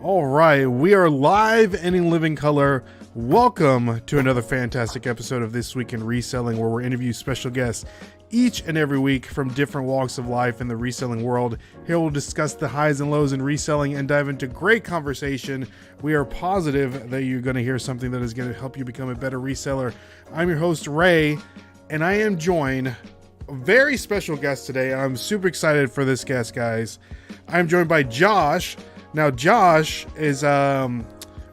All right, we are live and in living color. Welcome to another fantastic episode of This Week in Reselling, where we interview special guests each and every week from different walks of life in the reselling world. Here we'll discuss the highs and lows in reselling and dive into great conversation. We are positive that you're going to hear something that is going to help you become a better reseller. I'm your host, Ray, and I am joined a very special guest today. I'm super excited for this guest, guys. I'm joined by Josh. Now, Josh is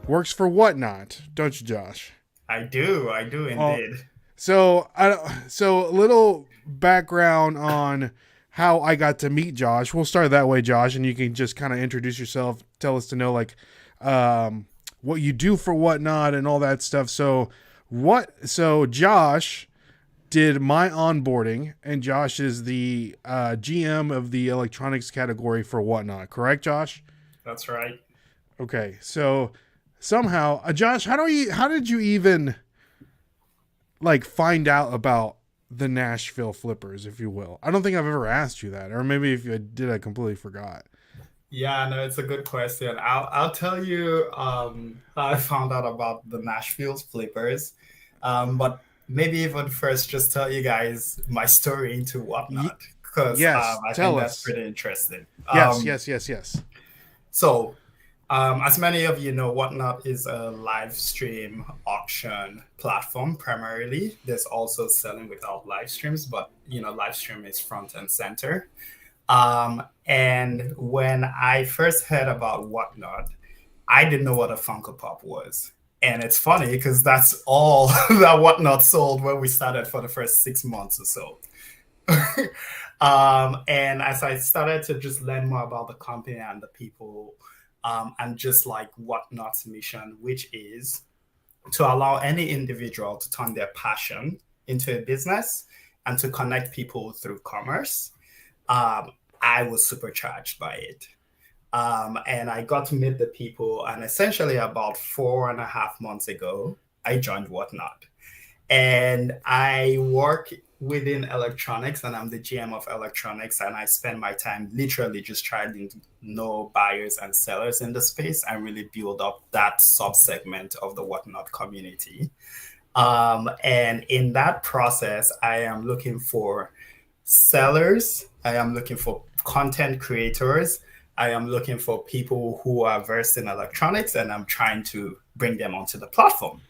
works for Whatnot, don't you, Josh? I do indeed. So a little background on how I got to meet Josh. We'll start that way, Josh, and you can just kind of introduce yourself, tell us to know what you do for Whatnot and all that stuff. So Josh did my onboarding, and Josh is the GM of the electronics category for Whatnot. Correct, Josh? That's right. Okay, so somehow, Josh, how did you even find out about the Nashville Flippers, if you will? I don't think I've ever asked you that, or maybe if I did, I completely forgot. Yeah, no, it's a good question. I'll tell you how I found out about the Nashville Flippers. But maybe even first just tell you guys my story into Y- Whatnot, because yes, I tell think that's us. pretty interesting. Yes. So, as many of you know, Whatnot is a live stream auction platform primarily. There's also selling without live streams, but live stream is front and center. And when I first heard about Whatnot, I didn't know what a Funko Pop was. And it's funny because that's all that Whatnot sold when we started for the first 6 months or so. And as I started to just learn more about the company and the people, and just like Whatnot's mission, which is to allow any individual to turn their passion into a business and to connect people through commerce, um, I was supercharged by it. And I got to meet the people. And essentially, about 4.5 months ago, I joined Whatnot. And I work within electronics, and I'm the GM of electronics. And I spend my time literally just trying to know buyers and sellers in the space and really build up that sub segment of the Whatnot community. And in that process, I am looking for sellers, I am looking for content creators, I am looking for people who are versed in electronics, and I'm trying to bring them onto the platform.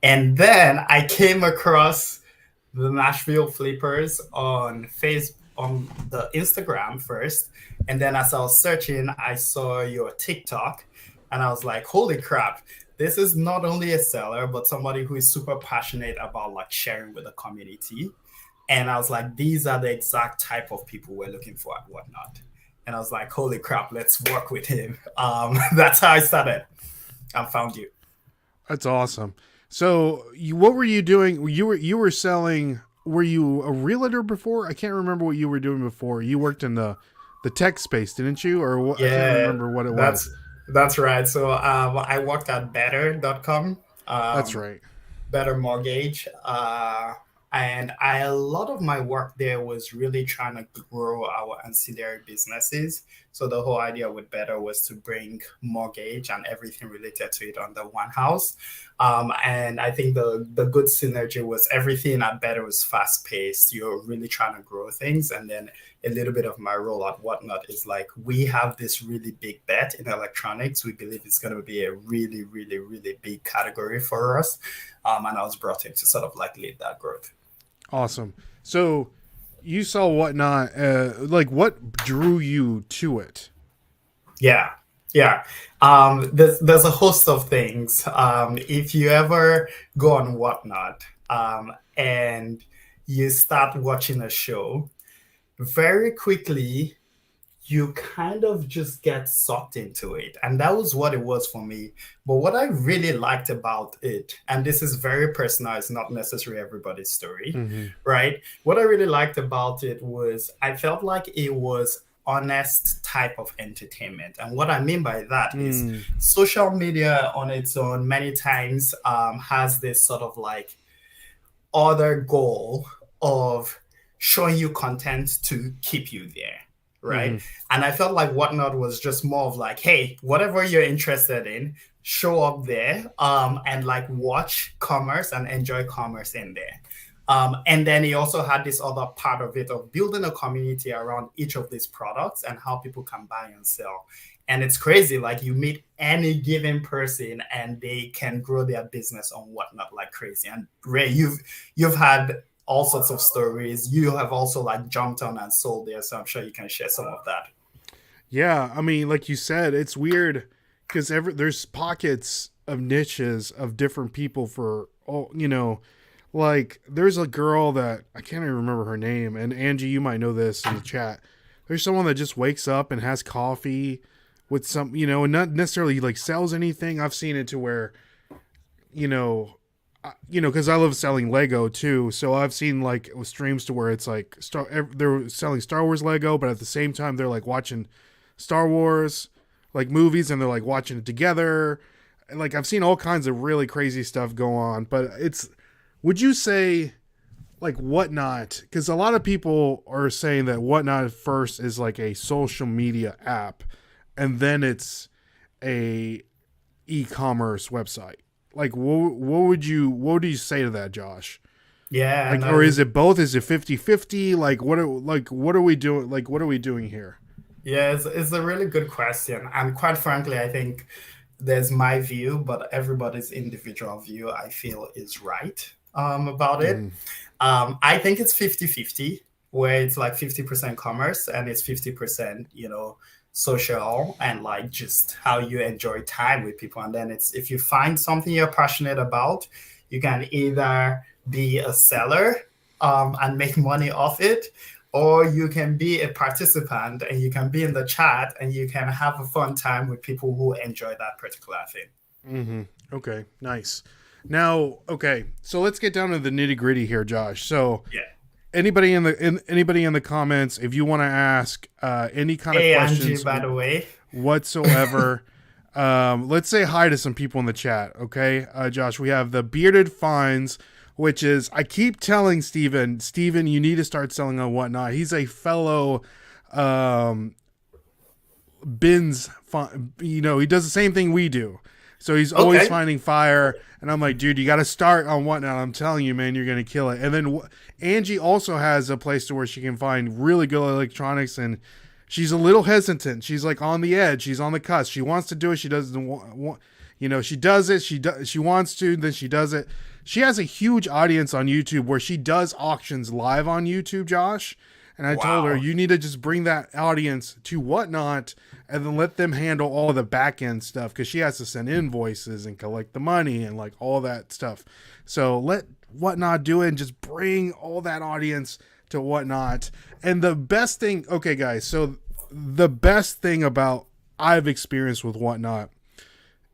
And then I came across the Nashville Flippers on on the Instagram first. And then as I was searching, I saw your TikTok and I was like, holy crap, this is not only a seller, but somebody who is super passionate about like sharing with the community. And I was like, these are the exact type of people we're looking for at Whatnot. And I was like, holy crap, let's work with him. That's how I started and found you. That's awesome. So, what were you doing? You were selling. Were you a realtor before? I can't remember what you were doing before. You worked in the tech space, didn't you? Or what? I can't Yeah, remember what it was. that's that's right. So I worked at better.com, That's um, right. Better Mortgage. And a lot of my work there was really trying to grow our ancillary businesses. So the whole idea with Better was to bring mortgage and everything related to it under one house. And I think the good synergy was everything at Better was fast paced. You're really trying to grow things. And then a little bit of my role at Whatnot is like, we have this really big bet in electronics. We believe it's going to be a really, really, really big category for us. And I was brought in to sort of like lead that growth. Awesome. So, you saw Whatnot. What drew you to it? Yeah, yeah. There's a host of things. If you ever go on Whatnot, and you start watching a show, very quickly you kind of just get sucked into it. And that was what it was for me. But what I really liked about it, and this is very personal, it's not necessarily everybody's story, Mm-hmm. right? What I really liked about it was I felt like it was honest type of entertainment. And what I mean by that is Mm, social media on its own many times has this sort of like other goal of showing you content to keep you there, right? And I felt like Whatnot was just more of like, hey, whatever you're interested in, show up there, and like watch commerce and enjoy commerce in there. And then he also had this other part of it of building a community around each of these products and how people can buy and sell. And it's crazy, like you meet any given person and they can grow their business on Whatnot like crazy. And Ray, you've had all sorts of stories. You have also like jumped on and sold there, so I'm sure you can share some of that. Yeah, I mean, like you said, it's weird because there's pockets of niches of different people for all, like there's a girl that I can't even remember her name, and Angie, you might know this in the chat. There's someone that just wakes up and has coffee with some, and not necessarily like sells anything. I've seen it to where, because I love selling Lego too, so I've seen like streams to where it's like they're selling Star Wars Lego, but at the same time they're like watching Star Wars like movies and they're like watching it together. And like I've seen all kinds of really crazy stuff go on, but would you say like Whatnot? Because a lot of people are saying that Whatnot first is like a social media app, and then it's a e-commerce website. Like what do you say to that, Josh? Yeah, like, or is it both? Is it 50-50? Like what are we doing? Like what are we doing here? Yeah, it's a really good question. And quite frankly, I think there's my view, but everybody's individual view, I feel, is right about it. I think it's 50-50, where it's like 50% commerce and it's 50%, social and like just how you enjoy time with people. And then it's if you find something you're passionate about, you can either be a seller and make money off it, or you can be a participant and you can be in the chat and you can have a fun time with people who enjoy that particular thing. Okay, nice. Now, okay, so let's get down to the nitty gritty here, Josh. So, yeah. Anybody in the comments, if you want to ask any kind of questions, Angie, by the way, whatsoever, let's say hi to some people in the chat. Okay, Josh, we have the Bearded Finds, which is I keep telling Steven, you need to start selling on Whatnot. He's a fellow bins, he does the same thing we do. So he's always finding fire. And I'm like, dude, you got to start on Whatnot. I'm telling you, man, you're going to kill it. And then Angie also has a place to where she can find really good electronics. And she's a little hesitant. She's like on the edge. She's on the cusp. She wants to do it. She doesn't want, she does it. She wants to, then she does it. She has a huge audience on YouTube where she does auctions live on YouTube, Josh. And I told her, you need to just bring that audience to Whatnot and then let them handle all the back end stuff, because she has to send invoices and collect the money and like all that stuff. So let Whatnot do it and just bring all that audience to Whatnot. And the best thing, okay, guys, so the best thing about I've experienced with Whatnot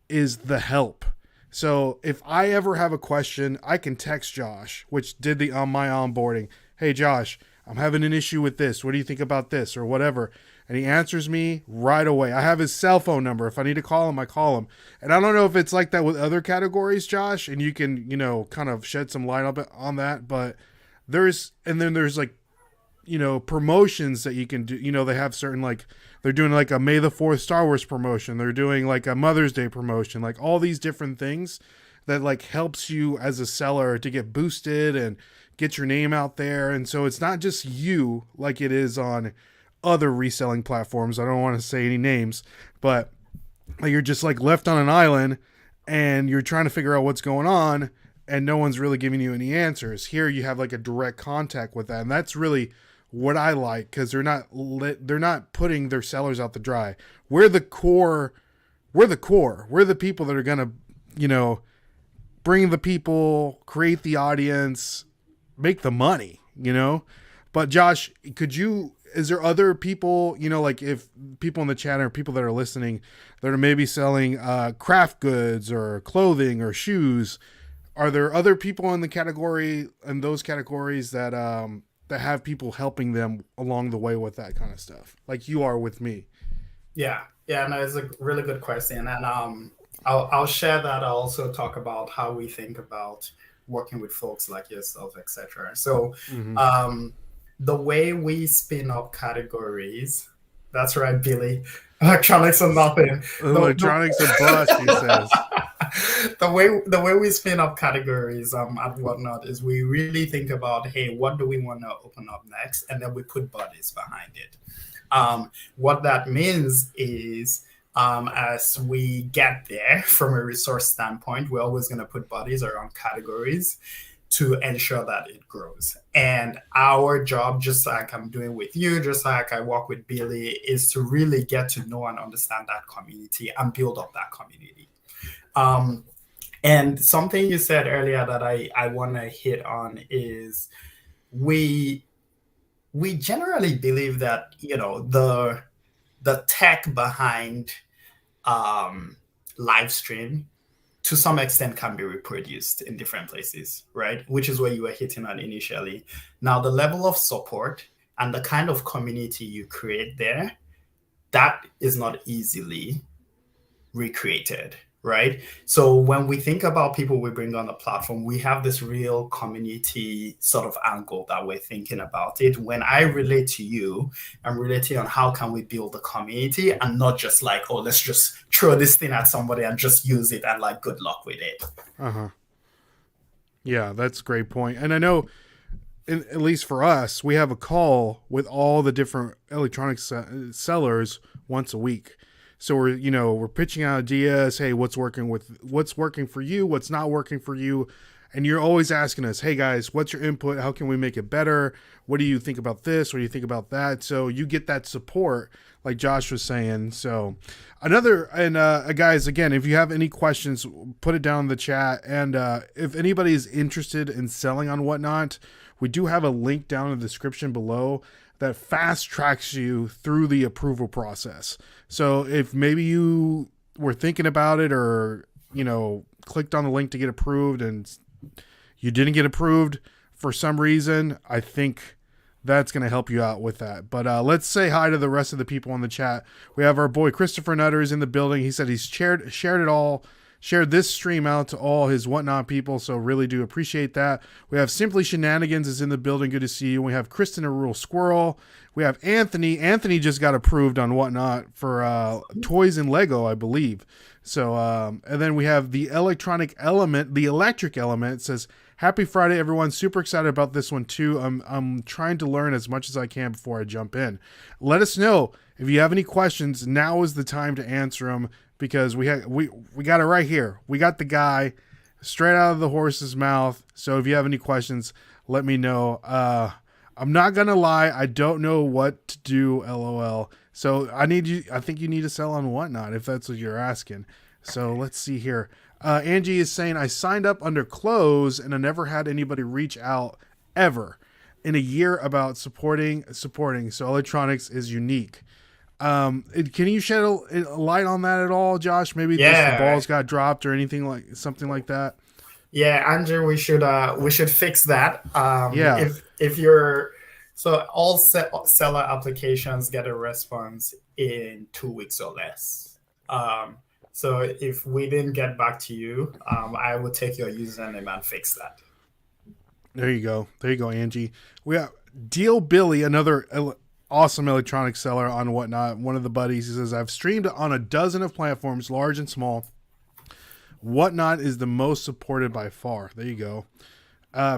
is the help. So if I ever have a question, I can text Josh, which did my onboarding. Hey, Josh, I'm having an issue with this. What do you think about this or whatever? And he answers me right away. I have his cell phone number. If I need to call him, I call him. And I don't know if it's like that with other categories, Josh, and you can, kind of shed some light on that. But there's like, promotions that you can do. They have certain, like, they're doing like a May the 4th Star Wars promotion. They're doing like a Mother's Day promotion, like all these different things that like helps you as a seller to get boosted and get your name out there. And so it's not just you like it is on other reselling platforms. I don't want to say any names, but like you're just like left on an island and you're trying to figure out what's going on and no one's really giving you any answers. Here you have like a direct contact with that. And that's really what I like, because they're not putting their sellers out to dry. We're the core. We're the people that are going to, bring the people, create the audience, make the money, But Josh, is there other people, like if people in the chat or people that are listening that are maybe selling craft goods or clothing or shoes, are there other people in those categories that that have people helping them along the way with that kind of stuff, like you are with me? Yeah, no, it's a really good question, and I'll share that. I'll also talk about how we think about working with folks like yourself, etc. So, the way we spin up categories That's right, Billy. Electronics are nothing. Electronics are bust, he says. The way we spin up categories and whatnot is we really think about, hey, what do we want to open up next, and then we put bodies behind it. What that means is, as we get there from a resource standpoint, we're always going to put bodies around categories to ensure that it grows. And our job, just like I'm doing with you, just like I work with Billy, is to really get to know and understand that community and build up that community. And something you said earlier that I want to hit on is we we generally believe that the tech behind um, live stream to some extent can be reproduced in different places, right? Which is where you were hitting on initially. Now, the level of support and the kind of community you create there, that is not easily recreated, right? So when we think about people we bring on the platform, we have this real community sort of angle that we're thinking about it. When I relate to you, I'm relating on how can we build a community and not just like, oh, let's just throw this thing at somebody and just use it and like good luck with it. Uh-huh. Yeah, that's a great point. And I know, at least for us, we have a call with all the different electronics sellers once a week. So we're pitching out ideas. Hey, what's working for you? What's not working for you? And you're always asking us, hey guys, what's your input? How can we make it better? What do you think about this? What do you think about that? So you get that support, like Josh was saying. So guys, again, if you have any questions, put it down in the chat. And if anybody is interested in selling on Whatnot, we do have a link down in the description below that fast tracks you through the approval process. So if maybe you were thinking about it or, clicked on the link to get approved and you didn't get approved for some reason, I think that's going to help you out with that. But let's say hi to the rest of the people in the chat. We have our boy Christopher Nutter is in the building. He said he's shared this stream out to all his Whatnot people, so really do appreciate that. We have Simply Shenanigans is in the building. Good to see you. We have Kristen a Rule Squirrel. We have Anthony. Anthony just got approved on Whatnot for toys and Lego, I believe. So, and then we have the Electric Element says, happy Friday, everyone. Super excited about this one too. I'm trying to learn as much as I can before I jump in. Let us know if you have any questions. Now is the time to answer them, because we got it right here. We got the guy straight out of the horse's mouth. So if you have any questions, let me know. I'm not gonna lie, I don't know what to do, LOL. So I think you need to sell on Whatnot if that's what you're asking. So let's see here. Angie is saying, I signed up under close and I never had anybody reach out ever in a year about supporting. So electronics is unique. Can you shed a light on that at all, Josh? Maybe just the balls got dropped or something like that. Yeah, Andrew, we should fix that. If you're all seller applications get a response in 2 weeks or less. So if we didn't get back to you, I will take your username and fix that. There you go, Angie. We have Deal Billy, another awesome electronic seller on Whatnot. One of the buddies, he says, I've streamed on a dozen of platforms, large and small. Whatnot is the most supported by far. There you go.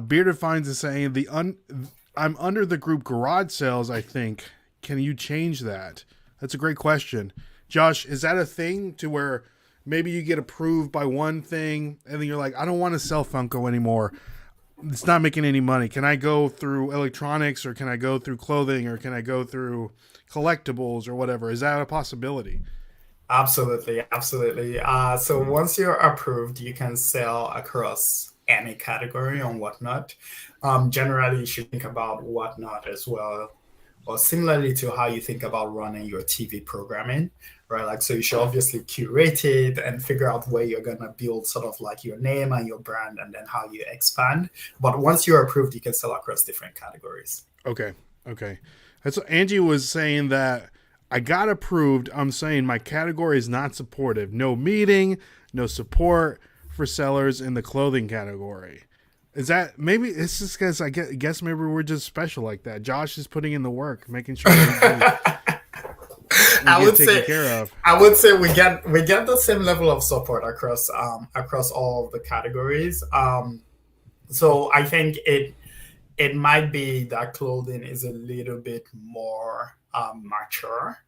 Bearded Finds is saying, I'm under the group Garage Sales, I think. Can you change that? That's a great question. Josh, is that a thing to where maybe you get approved by one thing and then you're like, I don't want to sell Funko anymore. It's not making any money. Can I go through electronics, or can I go through clothing, or can I go through collectibles or whatever? Is that a possibility? Absolutely. So once you're approved, you can sell across any category on Whatnot. Generally, you should think about Whatnot as well, or similarly to how you think about running your TV programming, right? Like, so you should obviously curate it and figure out where you're going to build sort of like your name and your brand, and then how you expand. But once you're approved, you can sell across different categories. Okay. That's what Angie was saying, that I got approved. I'm saying my category is not supportive. No meeting, no support for sellers in the clothing category. Is that, maybe it's just because I guess maybe we're just special like that. Josh is putting in the work, making sure I get would taken say care of. I would say we get the same level of support across all of the categories. So I think it might be that clothing is a little bit more mature,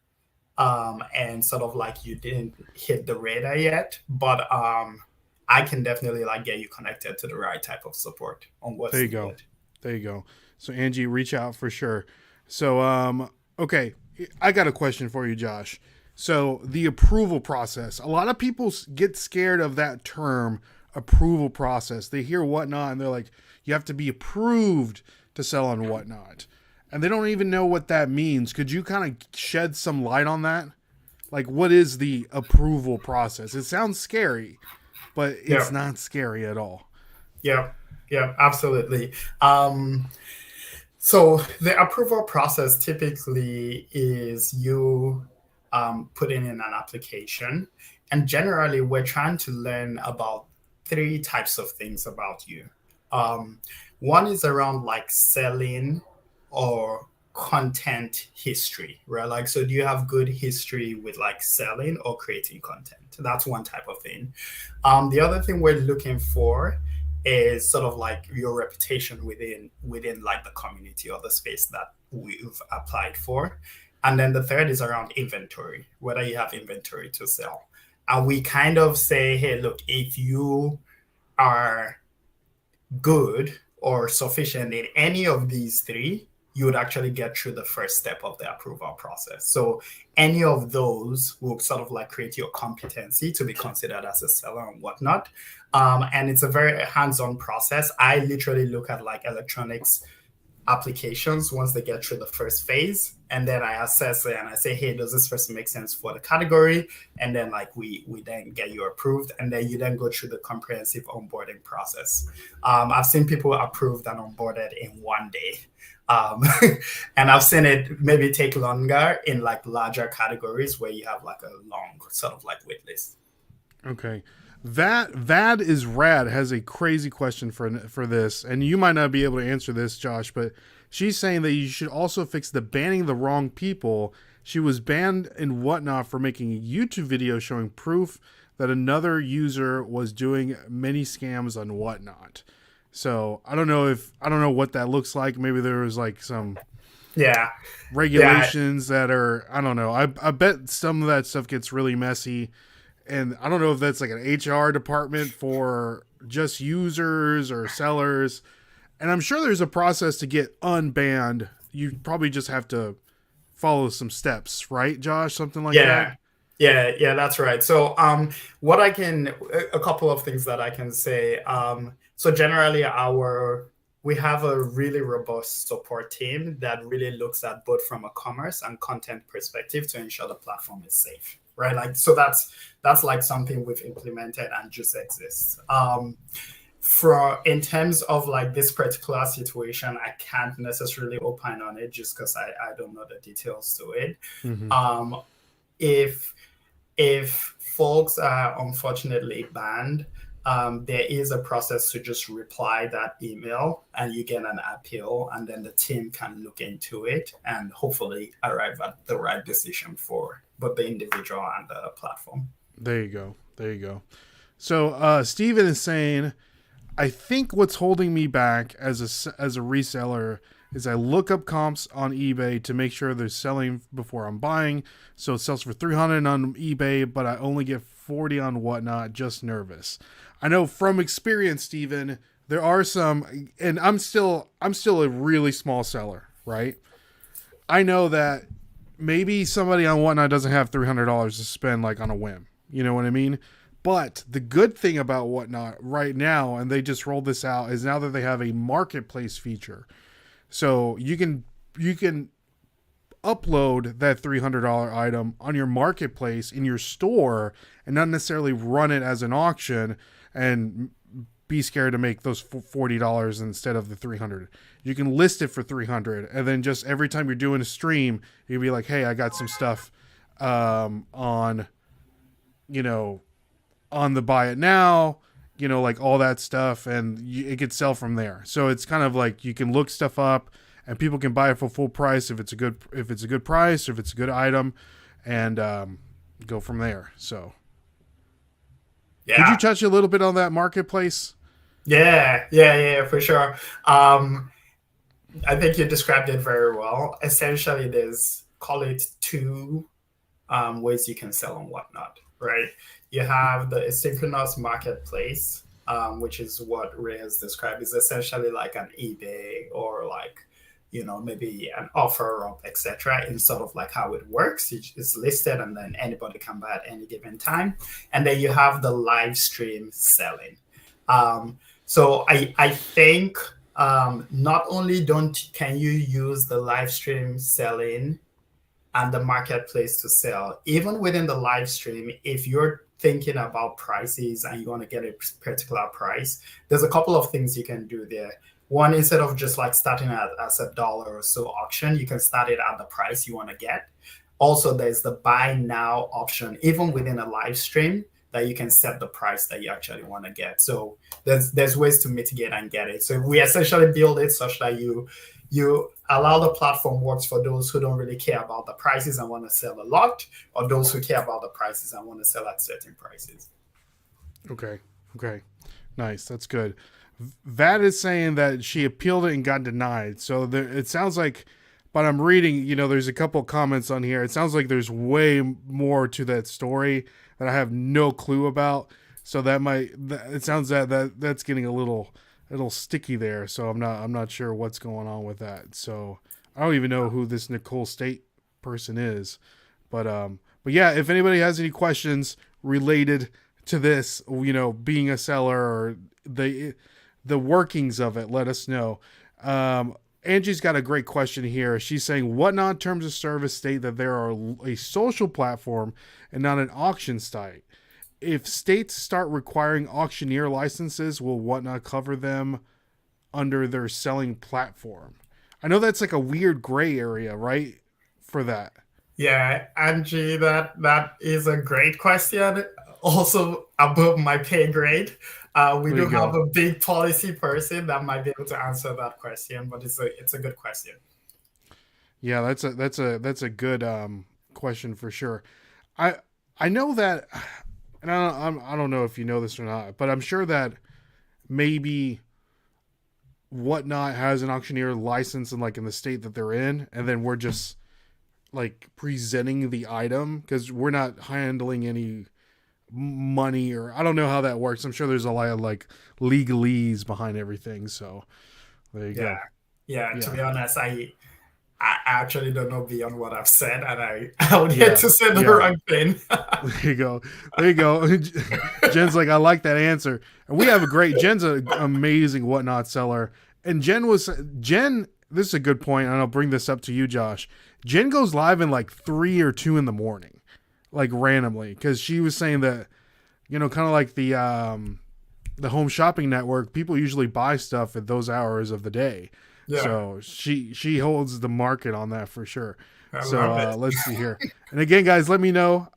and sort of like you didn't hit the radar yet, but I can definitely like get you connected to the right type of support on There what's you go. needed. There you go. So Angie, reach out for sure. So okay, I got a question for you, Josh. So the approval process. A lot of people get scared of that term, approval process. They hear Whatnot and they're like, you have to be approved to sell on Whatnot. And they don't even know what that means. Could you kind of shed some light on that? Like, what is the approval process? It sounds scary, but it's Yeah, not scary at all. yeah, yeah, absolutely. So the approval process typically is you putting in an application, and generally we're trying to learn about three types of things about you. Um, One is around like selling or content history, right? Like, so do you have good history with like selling or creating content? That's one type of thing. The other thing we're looking for is sort of like your reputation within like the community or the space that we've applied for. And then the third is around inventory, whether you have inventory to sell. And we kind of say, hey, look, if you are good or sufficient in any of these three, you would actually get through the first step of the approval process. So any of those will sort of like create your competency to be considered as a seller and whatnot. And it's a very hands-on process. I literally look at like electronics applications once they get through the first phase, and then I assess it and I say, hey, does this person make sense for the category? And then like we then get you approved, and then you then go through the comprehensive onboarding process. I've seen people approved and onboarded in one day. um, and I've seen it maybe take longer in like larger categories where you have like a long sort of like wait list. Okay. Vad is rad has a crazy question for this, and you might not be able to answer this, Josh, but she's saying that you should also fix the banning the wrong people. She was banned and Whatnot for making a YouTube video showing proof that another user was doing many scams on Whatnot. So I don't know what that looks like. Maybe there was like some Yeah. regulations that are, I don't know. I bet some of that stuff gets really messy. And I don't know if that's like an HR department for just users or sellers. And I'm sure there's a process to get unbanned. You probably just have to follow some steps, right, Josh? Something like Yeah. that. Yeah, that's right. So, what a couple of things that I can say. So generally, we have a really robust support team that really looks at both from a commerce and content perspective to ensure the platform is safe, right? Like, so that's like something we've implemented and just exists. For in terms of like this particular situation, I can't necessarily opine on it just because I don't know the details to it. Mm-hmm. If folks are unfortunately banned, there is a process to just reply that email and you get an appeal, and then the team can look into it and hopefully arrive at the right decision for both the individual and the platform. There you go. There you go. So Steven is saying, I think what's holding me back as a reseller is I look up comps on eBay to make sure they're selling before I'm buying. So it sells for $300 on eBay, but I only get $40 on Whatnot. Just nervous. I know from experience, Steven, there are some, and I'm still a really small seller, right? I know that maybe somebody on Whatnot doesn't have $300 to spend like on a whim. You know what I mean? But the good thing about Whatnot right now, and they just rolled this out, is now that they have a marketplace feature. So you can upload that $300 item on your marketplace in your store and not necessarily run it as an auction and be scared to make those $40 instead of the $300. You can list it for $300, and then just every time you're doing a stream, you'll be like, hey, I got some stuff on, on the buy it now, like all that stuff, and it could sell from there. So it's kind of like you can look stuff up and people can buy it for full price if it's a good price, or if it's a good item. and go from there. So, could you Yeah. touch a little bit on that marketplace? Yeah, for sure. I think you described it very well. Essentially, there's call it two ways you can sell and whatnot, right? You have the asynchronous marketplace, which is what Ray has described, is essentially like an eBay or like, maybe an offer up, etc. In sort of like how it works. It's listed and then anybody can buy at any given time. And then you have the live stream selling. So I think not only don't can you use the live stream selling and the marketplace to sell. Even within the live stream, if you're thinking about prices and you want to get a particular price, there's a couple of things you can do there. One, instead of just like starting at as a dollar or so auction, you can start it at the price you want to get. Also, there's the buy now option, even within a live stream, that you can set the price that you actually want to get. So there's ways to mitigate and get it. So we essentially build it such that you allow the platform works for those who don't really care about the prices and want to sell a lot, or those who care about the prices and want to sell at certain prices. Okay. Okay. Nice. That's good. Vat is saying that she appealed it and got denied. So it sounds like, but I'm reading, there's a couple comments on here. It sounds like there's way more to that story that I have no clue about. So it sounds that's getting a little sticky there. So I'm not sure what's going on with that. So I don't even know who this Nicole State person is, but yeah, if anybody has any questions related to this, being a seller or the workings of it, let us know. Angie's got a great question here. She's saying, Whatnot terms of service state that there are a social platform and not an auction site. If states start requiring auctioneer licenses, will Whatnot cover them under their selling platform? I know that's like a weird gray area, right? For that. Yeah, Angie, that is a great question. Also above my pay grade. We do have a big policy person that might be able to answer that question, but it's a good question. Yeah, that's a good question for sure. I know that, and I don't know if you know this or not, but I'm sure that maybe Whatnot has an auctioneer license in the state that they're in, and then we're just like presenting the item because we're not handling any money, or I don't know how that works. I'm sure there's a lot of like legalese behind everything. So there you go. Yeah. To be honest, I actually don't know beyond what I've said, and I would hate to say the wrong thing. There you go. Jen's like, I like that answer. And we have Jen's an amazing Whatnot seller. And Jen, this is a good point, and I'll bring this up to you, Josh. Jen goes live in like 3 or 2 in the morning, like randomly, because she was saying that, kind of like the home shopping network, people usually buy stuff at those hours of the day. Yeah. So she holds the market on that for sure. So let's see here. And again, guys, let me know.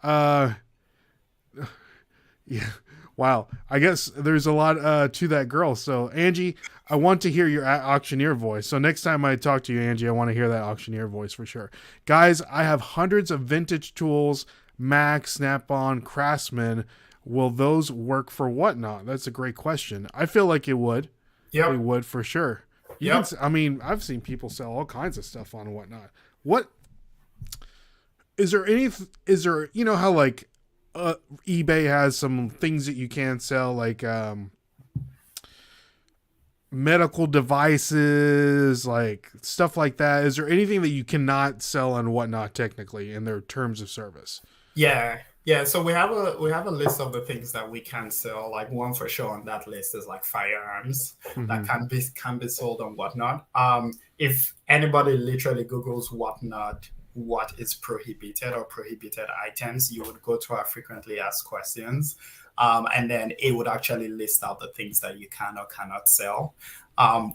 Yeah. Wow. I guess there's a lot to that girl. So Angie, I want to hear your auctioneer voice. So next time I talk to you, Angie, I want to hear that auctioneer voice for sure. Guys, I have hundreds of vintage tools, Mac, Snap-on, Craftsman. Will those work for Whatnot? That's a great question. I feel like it would. Yeah, it would for sure. I've seen people sell all kinds of stuff on Whatnot. What is there how like eBay has some things that you can't sell, like medical devices, like stuff like that. Is there anything that you cannot sell on Whatnot technically in their terms of service? Yeah. So we have a list of the things that we can sell. Like one for sure on that list is like firearms that can be sold on Whatnot. If anybody literally Googles Whatnot, what is prohibited or prohibited items, you would go to our frequently asked questions, and then it would actually list out the things that you can or cannot sell.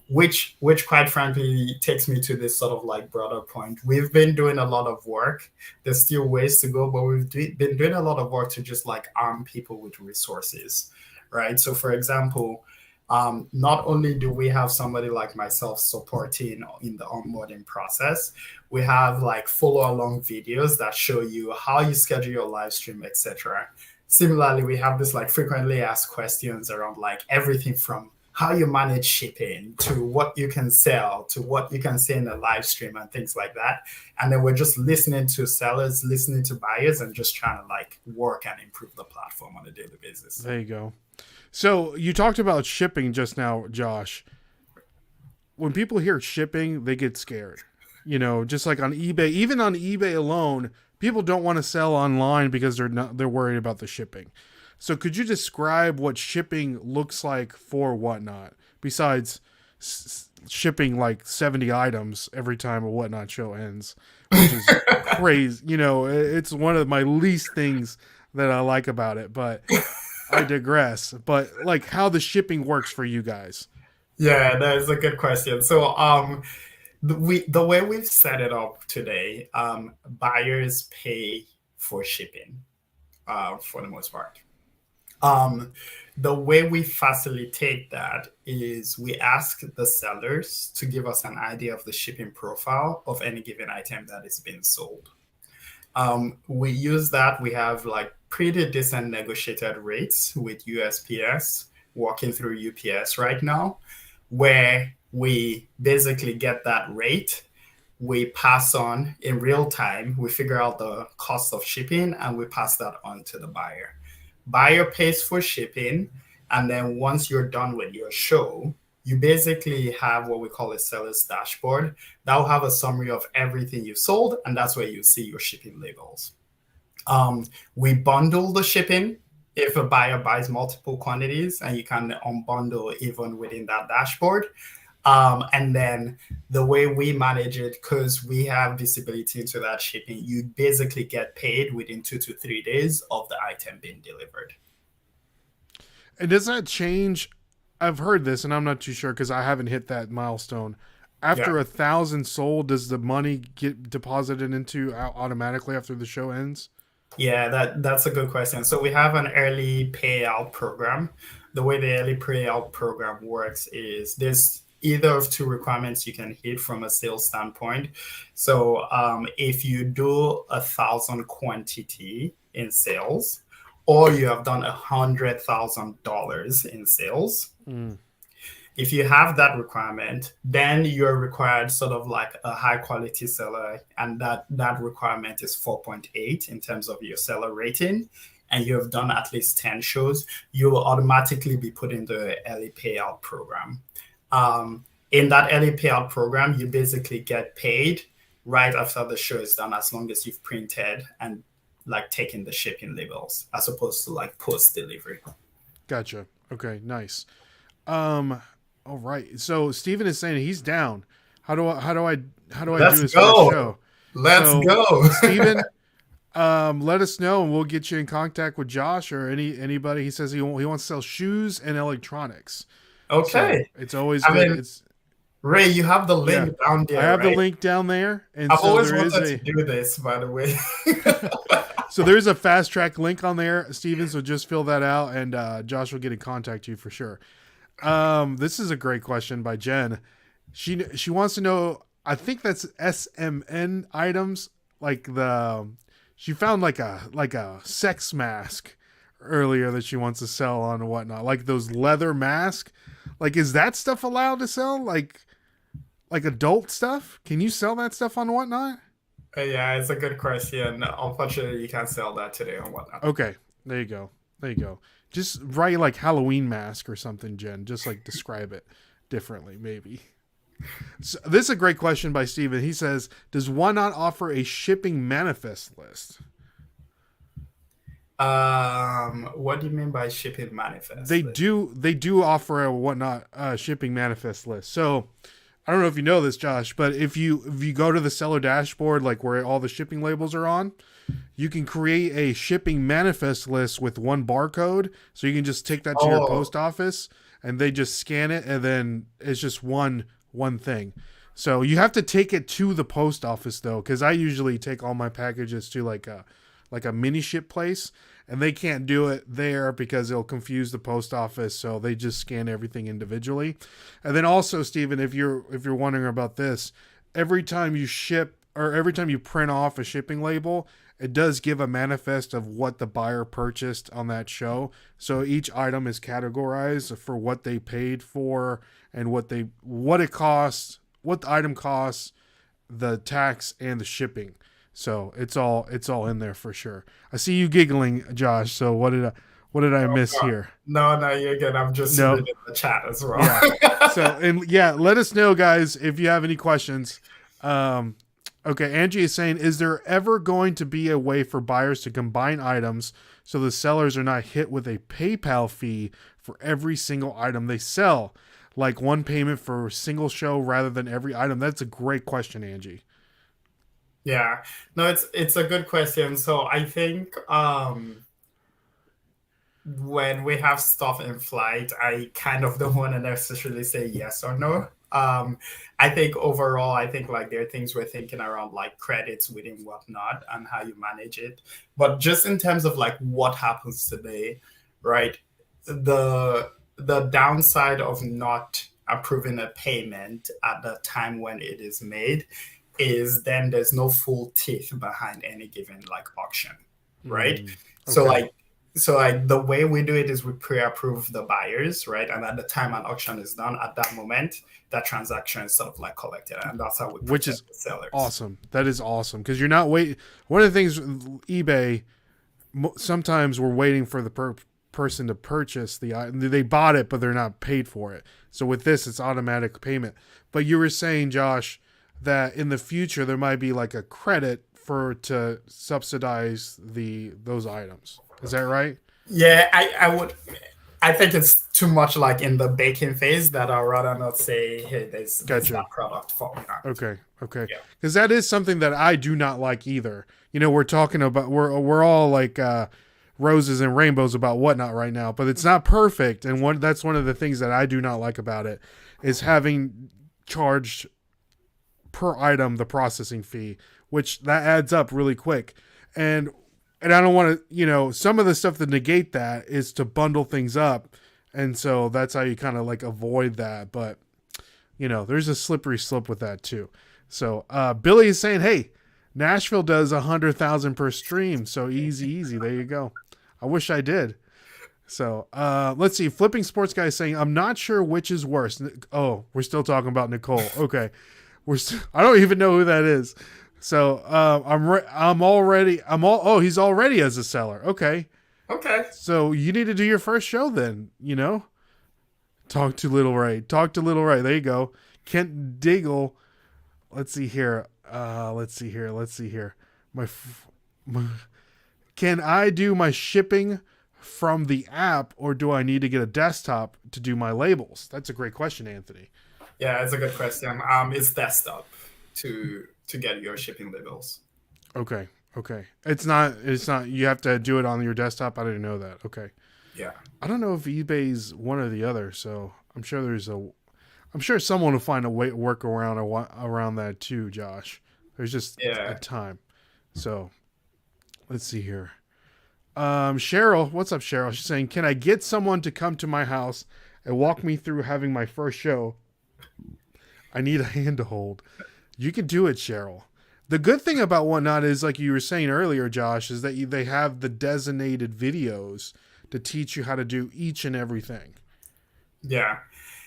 Which quite frankly takes me to this sort of like broader point. We've been doing a lot of work. There's still ways to go, but we've been doing a lot of work to just like arm people with resources, right? So for example, Not only do we have somebody like myself supporting in the onboarding process, we have like follow along videos that show you how you schedule your live stream, etc. Similarly, we have this like frequently asked questions around like everything from how you manage shipping to what you can sell to what you can say in a live stream and things like that. And then we're just listening to sellers, listening to buyers, and just trying to like work and improve the platform on a daily basis. There you go. So you talked about shipping just now, Josh. When people hear shipping, they get scared. You know, just like on eBay, even on eBay alone, people don't want to sell online because they're worried about the shipping. So could you describe what shipping looks like for Whatnot, besides shipping like 70 items every time a Whatnot show ends, which is crazy. You know, it's one of my least things that I like about it, but I digress. But like how the shipping works for you guys. Yeah, that is a good question. So the way we've set it up today, buyers pay for shipping for the most part. The way we facilitate that is we ask the sellers to give us an idea of the shipping profile of any given item that is being sold. We use that. We have like pretty decent negotiated rates with USPS, working through UPS right now, where we basically get that rate. We pass on in real time. We figure out the cost of shipping and we pass that on to the buyer. Buyer pays for shipping, and then once you're done with your show, you basically have what we call a seller's dashboard that will have a summary of everything you've sold, and that's where you see your shipping labels. We bundle the shipping if a buyer buys multiple quantities, and you can unbundle even within that dashboard. And then the way we manage it, because we have visibility into that shipping, you basically get paid within 2 to 3 days of the item being delivered. And does that change? I've heard this, and I'm not too sure because I haven't hit that milestone. After 1,000 sold, does the money get deposited into automatically after the show ends? Yeah, that's a good question. So we have an early payout program. The way the early payout program works is there's either of two requirements you can hit from a sales standpoint. So if you do 1,000 quantity in sales, or you have done $100,000 in sales, if you have that requirement, then you're required sort of like a high quality seller, and that requirement is 4.8 in terms of your seller rating, and you have done at least 10 shows, you will automatically be put in the early payout program. In that early payout program, you basically get paid right after the show is done, as long as you've printed and like taken the shipping labels, as opposed to like post delivery. Gotcha. Okay, nice. All right. So Steven is saying he's down. How do I do this show? Let's go. Steven, let us know and we'll get you in contact with Josh or anybody. He says he wants to sell shoes and electronics. Okay. So it's always good. Ray, you have the link down there. I have the link down there. And I've always wanted to do this, by the way. So there's a fast track link on there, Steven. So just fill that out and Josh will get in contact with you for sure. This is a great question by Jen. She wants to know, I think that's SMN items, she found like a sex mask earlier that she wants to sell on and whatnot, like those leather masks. Like, is that stuff allowed to sell? Like adult stuff? Can you sell that stuff on Whatnot? Yeah, it's a good question. Unfortunately, you can't sell that today on Whatnot. Okay, there you go. Just write like Halloween mask or something, Jen. Just like describe it differently, maybe. So, this is a great question by Steven. He says, does Whatnot offer a shipping manifest list? What do you mean by shipping manifest? They do offer a Whatnot shipping manifest list. So I don't know if you know this, Josh, but if you go to the seller dashboard, like where all the shipping labels are on, you can create a shipping manifest list with one barcode. So you can just take that to your post office and they just scan it, and then it's just one thing. So you have to take it to the post office though, because I usually take all my packages to like a mini ship place, and they can't do it there because it'll confuse the post office, so they just scan everything individually. And then also, Stephen, if you're wondering about this, every time you ship or every time you print off a shipping label, it does give a manifest of what the buyer purchased on that show. So each item is categorized for what they paid for and what it costs, what the item costs, the tax and the shipping. So it's all in there for sure. I see you giggling, Josh. So what did I miss here? No, you're good. I'm just reading the chat as well. Yeah. So and yeah, let us know, guys, if you have any questions. Okay, Angie is saying, is there ever going to be a way for buyers to combine items so the sellers are not hit with a PayPal fee for every single item they sell? Like one payment for a single show rather than every item? That's a great question, Angie. Yeah. No, it's a good question. So I think when we have stuff in flight, I kind of don't want to necessarily say yes or no. I think overall, like there are things we're thinking around like credits within whatnot and how you manage it. But just in terms of like what happens today, right? The downside of not approving a payment at the time when it is made is then there's no full teeth behind any given like auction, right? Okay. So like the way we do it is we pre-approve the buyers, right? And at the time an auction is done, at that moment, that transaction is sort of like collected, and that's how we which is the sellers. Awesome. That is awesome because you're not waiting. One of the things with eBay, sometimes we're waiting for the person to purchase the item. They bought it, but they're not paid for it. So with this, it's automatic payment. But you were saying, Josh, that in the future there might be like a credit to subsidize those items. Is that right? Yeah, I think it's too much like in the baking phase that I'd rather not say, hey, there's that product for me. Okay. Because that is something that I do not like either. You know, we're talking about, we're all like roses and rainbows about whatnot right now, but it's not perfect. And that's one of the things that I do not like about it is having charged per item the processing fee, which that adds up really quick. And I don't want to, some of the stuff to negate that is to bundle things up. And so that's how you kind of like avoid that. But, there's a slippery slope with that too. So Billy is saying, hey, Nashville does 100,000 per stream. So easy. There you go. I wish I did. So let's see. Flipping Sports Guy is saying, I'm not sure which is worse. Oh, we're still talking about Nicole. Okay. I don't even know who that is. So he's already as a seller. Okay. So you need to do your first show then, Talk to Little Ray. There you go. Kent Diggle. Let's see here. Can I do my shipping from the app, or do I need to get a desktop to do my labels? That's a great question, Anthony. Yeah, it's a good question. It's desktop to get your shipping labels. Okay. It's not you have to do it on your desktop. I didn't know that. Okay. Yeah. I don't know if eBay's one or the other, so I'm sure someone will find a work around that too, Josh. There's just a time. So let's see here. Cheryl, what's up, Cheryl? She's saying, can I get someone to come to my house and walk me through having my first show? I need a hand to hold. You can do it, Cheryl. The good thing about Whatnot is, like you were saying earlier, Josh, is that they have the designated videos to teach you how to do each and everything. Yeah.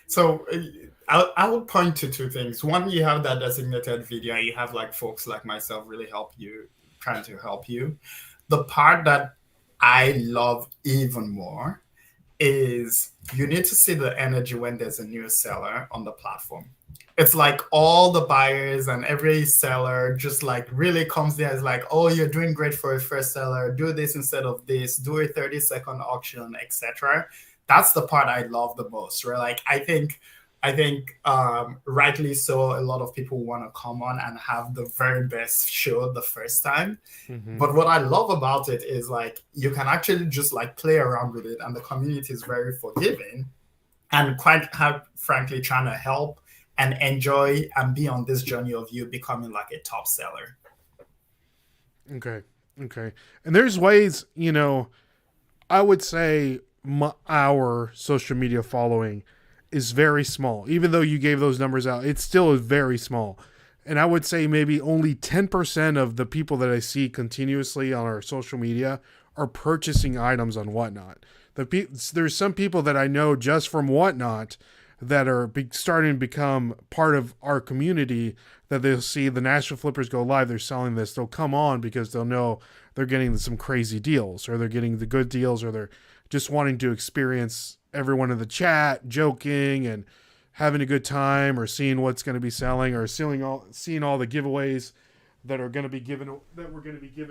So I would point to two things. One, you have that designated video. You have like folks like myself really trying to help you. The part that I love even more is you need to see the energy when there's a new seller on the platform. It's like all the buyers and every seller just like really comes there. It's like, oh, you're doing great for a first seller. Do this instead of this. Do a 30-second auction, etc. That's the part I love the most. Right? Like I think rightly so, a lot of people want to come on and have the very best show the first time. Mm-hmm. But what I love about it is like you can actually just like play around with it, and the community is very forgiving and quite frankly trying to help and enjoy and be on this journey of you becoming like a top seller. Okay. And there's ways, I would say our social media following is very small. Even though you gave those numbers out, it's still very small. And I would say maybe only 10% of the people that I see continuously on our social media are purchasing items on Whatnot. There's some people that I know just from Whatnot that are starting to become part of our community, that they'll see the National Flippers go live, they're selling this, they'll come on because they'll know they're getting some crazy deals, or they're getting the good deals, or they're just wanting to experience everyone in the chat joking and having a good time, or seeing what's going to be selling, or seeing all the giveaways that we're going to be giving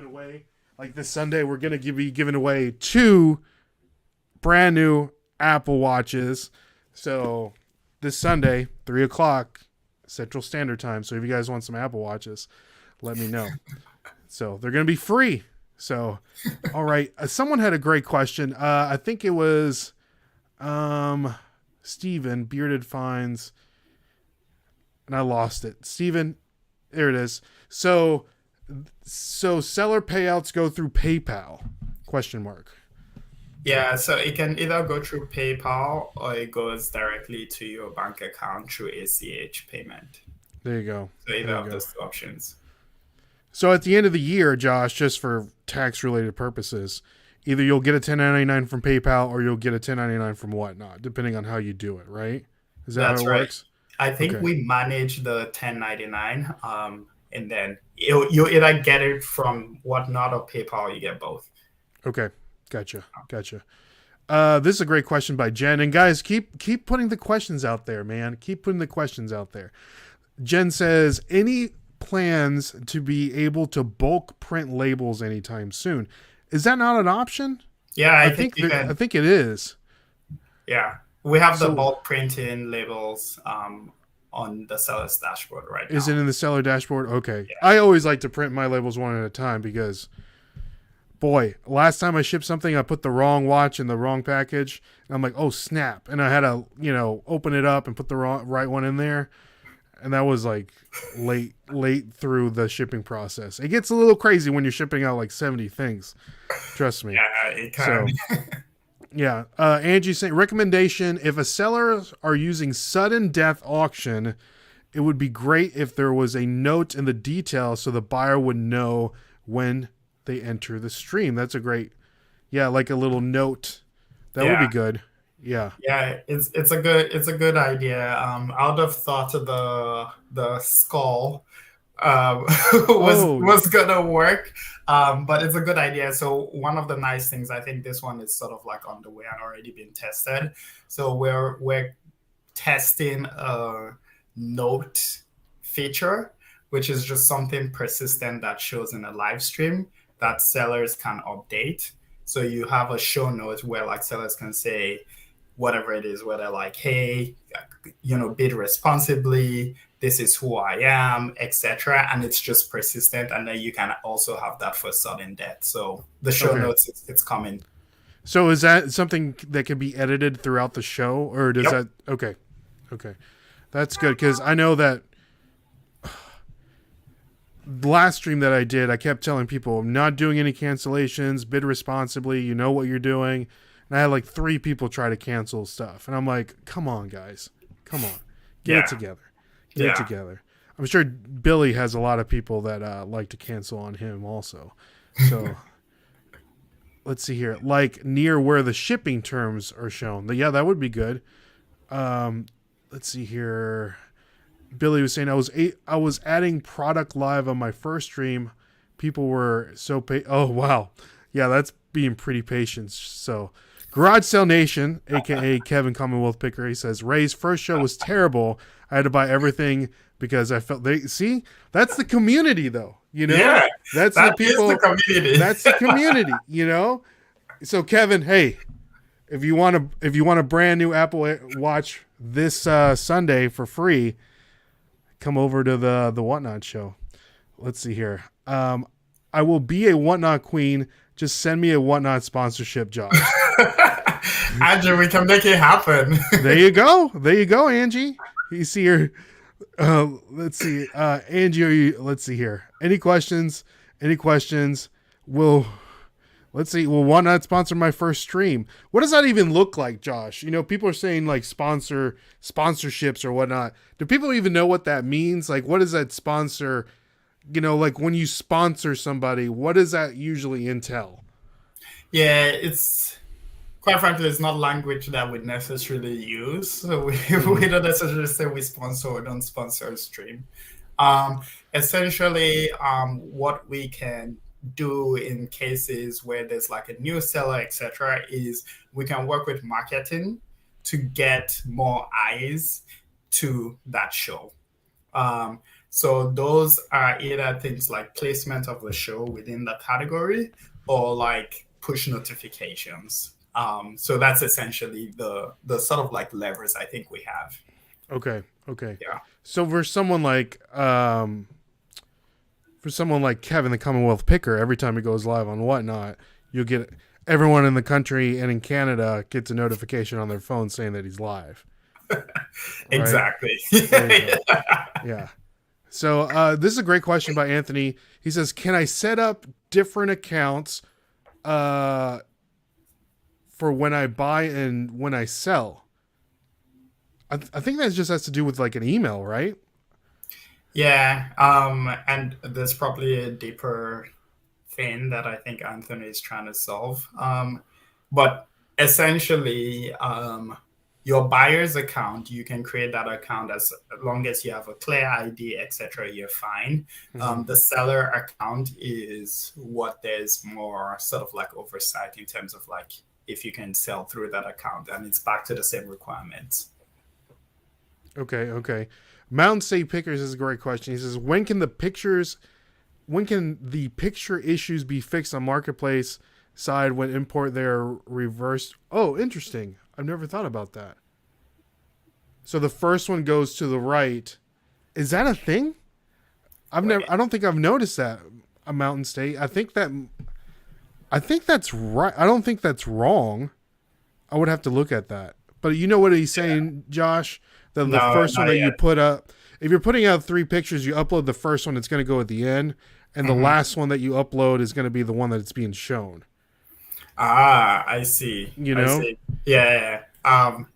away. Like this Sunday, we're going to be giving away 2 brand new Apple Watches. So this Sunday, 3:00 Central Standard Time. So if you guys want some Apple Watches, let me know. So they're going to be free. So, all right. Someone had a great question. I think it was Steven, Bearded Finds, and I lost it. Steven, there it is. So seller payouts go through PayPal? ? Yeah, so it can either go through PayPal or it goes directly to your bank account through ACH payment. There you go. So either of those 2 options. So at the end of the year, Josh, just for tax-related purposes, either you'll get a 1099 from PayPal or you'll get a 1099 from Whatnot, depending on how you do it, right? Is that how it works? I think we manage the 1099, and then you either get it from Whatnot or PayPal, or you get both. Okay. Gotcha. This is a great question by Jen. And guys, keep putting the questions out there, man. Keep putting the questions out there. Jen says, any plans to be able to bulk print labels anytime soon? Is that not an option? Yeah, I think it is. Yeah. We have the bulk printing labels on the seller's dashboard right now. Is it in the seller dashboard? Okay. Yeah. I always like to print my labels one at a time because, boy, last time I shipped something, I put the wrong watch in the wrong package. And I'm like, oh, snap. And I had to, open it up and put the right one in there. And that was like late through the shipping process. It gets a little crazy when you're shipping out like 70 things. Trust me. Yeah, it can. So, yeah. Angie saying, recommendation, if a seller are using sudden death auction, it would be great if there was a note in the details so the buyer would know when they enter the stream. That's a great, like a little note. That would be good. Yeah. Yeah, it's a good idea. I would have thought of the skull was gonna work, but it's a good idea. So one of the nice things, I think this one is sort of like on the way and already been tested. So we're testing a note feature, which is just something persistent that shows in a live stream that sellers can update. So you have a show note where like sellers can say whatever it is, whether like, hey, bid responsibly, this is who I am, etc. And it's just persistent. And then you can also have that for sudden death. So the show notes, it's coming. So is that something that can be edited throughout the show, or does that? Okay. That's good, because I know that the last stream that I did, I kept telling people, I'm not doing any cancellations, bid responsibly, you know what you're doing. And I had like 3 people try to cancel stuff. And I'm like, come on, guys. Come on. Get it together. Get it together. I'm sure Billy has a lot of people that like to cancel on him also. So let's see here. Like near where the shipping terms are shown. Yeah, that would be good. Let's see here. Billy was saying I was adding product live on my first stream. People were so oh wow. Yeah, that's being pretty patient. So Garage Sale Nation, aka Kevin Commonwealth Picker, he says Ray's first show was terrible. I had to buy everything because I felt that's the community though. Yeah, that's the people. The community. That's the community. So Kevin, hey, if you want a brand new Apple Watch this Sunday for free, come over to the Whatnot show. Let's see here. I will be a Whatnot queen. Just send me a Whatnot sponsorship job. Andrew, we can make it happen. There you go, Angie. You see her. Let's see. Angie, let's see here. Any questions? We'll Let's see. Well, why not sponsor my first stream? What does that even look like, Josh? People are saying like sponsorships or whatnot. Do people even know what that means? Like, what does that sponsor? Like when you sponsor somebody, what does that usually entail? Yeah, it's quite frankly, it's not language that we necessarily use. So we don't necessarily say we sponsor or don't sponsor a stream. Essentially, what we can do in cases where there's like a new seller, etc., is we can work with marketing to get more eyes to that show. So those are either things like placement of the show within the category or like push notifications. So that's essentially the sort of like levers I think we have. Okay. Yeah. So for someone like Kevin, the Commonwealth Picker, every time he goes live on Whatnot, you'll get everyone in the country and in Canada gets a notification on their phone saying that he's live. Exactly. Yeah. So this is a great question by Anthony. He says, "Can I set up different accounts for when I buy and when I sell?" I think that just has to do with like an email, right? Yeah. And there's probably a deeper thing that I think Anthony is trying to solve. But essentially, your buyer's account, you can create that account as long as you have a clear ID, etc. You're fine. The seller account is what there's more sort of like oversight in terms of like if you can sell through that account, and it's back to the same requirements. Okay. Mountain State Pickers is a great question. He says, when can the picture issues be fixed on marketplace side when import they're reversed? Oh, interesting. I've never thought about that. So the first one goes to the right. Is that a thing? I don't think I've noticed that. A Mountain State. I think that's right. I don't think that's wrong. I would have to look at that. But you know what he's saying, Josh? The first one that you put up, if you're putting out 3 pictures, you upload the first one, it's going to go at the end. And the last one that you upload is going to be the one that's being shown. I see. I see. Yeah.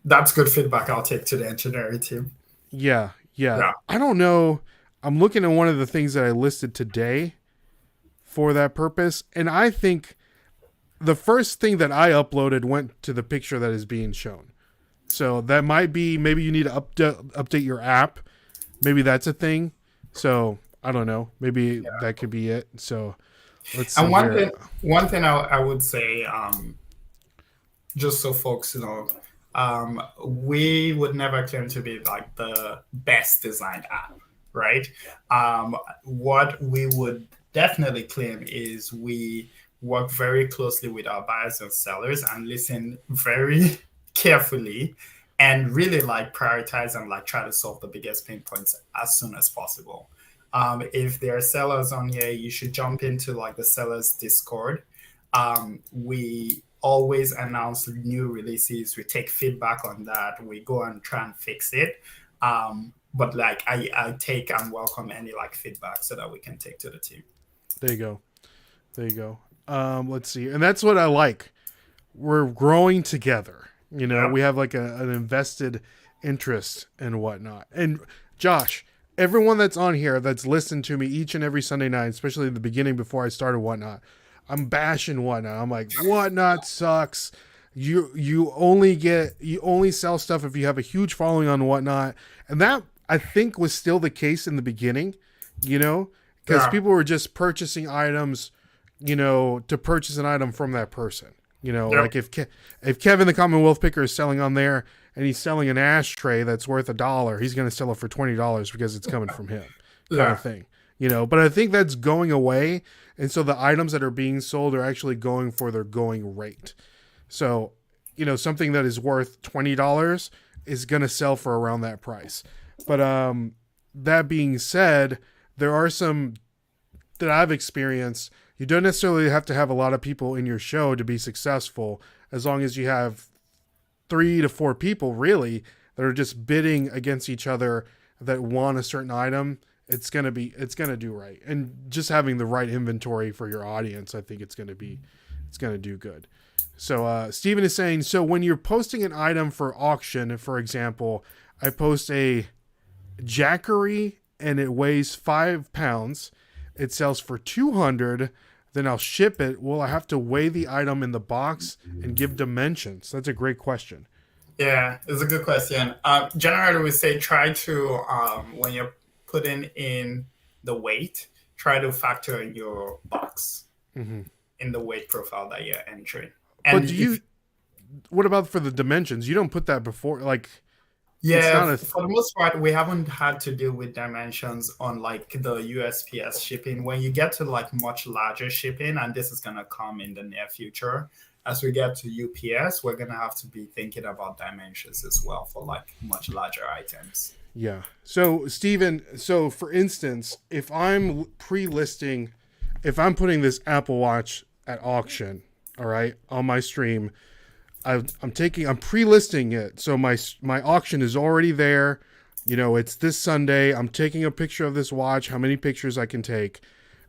That's good feedback I'll take to the engineering team. Yeah. I don't know. I'm looking at one of the things that I listed today for that purpose. And I think the first thing that I uploaded went to the picture that is being shown. So that might be, maybe you need to update your app. Maybe that's a thing. So I don't know. Maybe that could be it. So let's see. And one thing I would say, just so folks know, we would never claim to be like the best designed app, right? What we would definitely claim is we work very closely with our buyers and sellers and listen very carefully and really like prioritize and like try to solve the biggest pain points as soon as possible. If there are sellers on here, you should jump into like the sellers Discord. We always announce new releases. We take feedback on that. We go and try and fix it. But like I take and welcome any like feedback so that we can take to the team. There you go. Let's see. And that's what I like. We're growing together. We have like an invested interest and whatnot. And Josh, everyone that's on here that's listened to me each and every Sunday night, especially in the beginning before I started Whatnot, I'm bashing Whatnot. I'm like, Whatnot sucks. You only sell stuff if you have a huge following on Whatnot. And that I think was still the case in the beginning, because people were just purchasing items, to purchase an item from that person. Like if Kevin the Commonwealth Picker is selling on there and he's selling an ashtray that's worth $1, he's going to sell it for $20 because it's coming from him, kind of thing. But I think that's going away, and so the items that are being sold are actually going for their going rate. So, something that is worth $20 is going to sell for around that price. But that being said, there are some that I've experienced. You don't necessarily have to have a lot of people in your show to be successful, as long as you have 3 to 4 people really that are just bidding against each other that want a certain item. It's going to do right. And just having the right inventory for your audience, I think it's going to it's going to do good. So Steven is saying, so when you're posting an item for auction, for example, I post a Jackery and it weighs 5 pounds. It sells for 200. Then I'll ship it. Will I have to weigh the item in the box and give dimensions? That's a great question. Yeah, it's a good question. Generally, we say try to, when you're putting in the weight, try to factor in your box in the weight profile that you're entering. And but what about for the dimensions? You don't put that before, like, yeah, for the most part, we haven't had to deal with dimensions on like the USPS shipping. When you get to like much larger shipping, and this is going to come in the near future, as we get to UPS, we're going to have to be thinking about dimensions as well for like much larger items. Yeah. So, Steven, so for instance, if I'm pre-listing, if I'm putting this Apple Watch at auction, all right, on my stream, I'm pre-listing it. So my auction is already there. You know, it's this Sunday. I'm taking a picture of this watch, how many pictures I can take.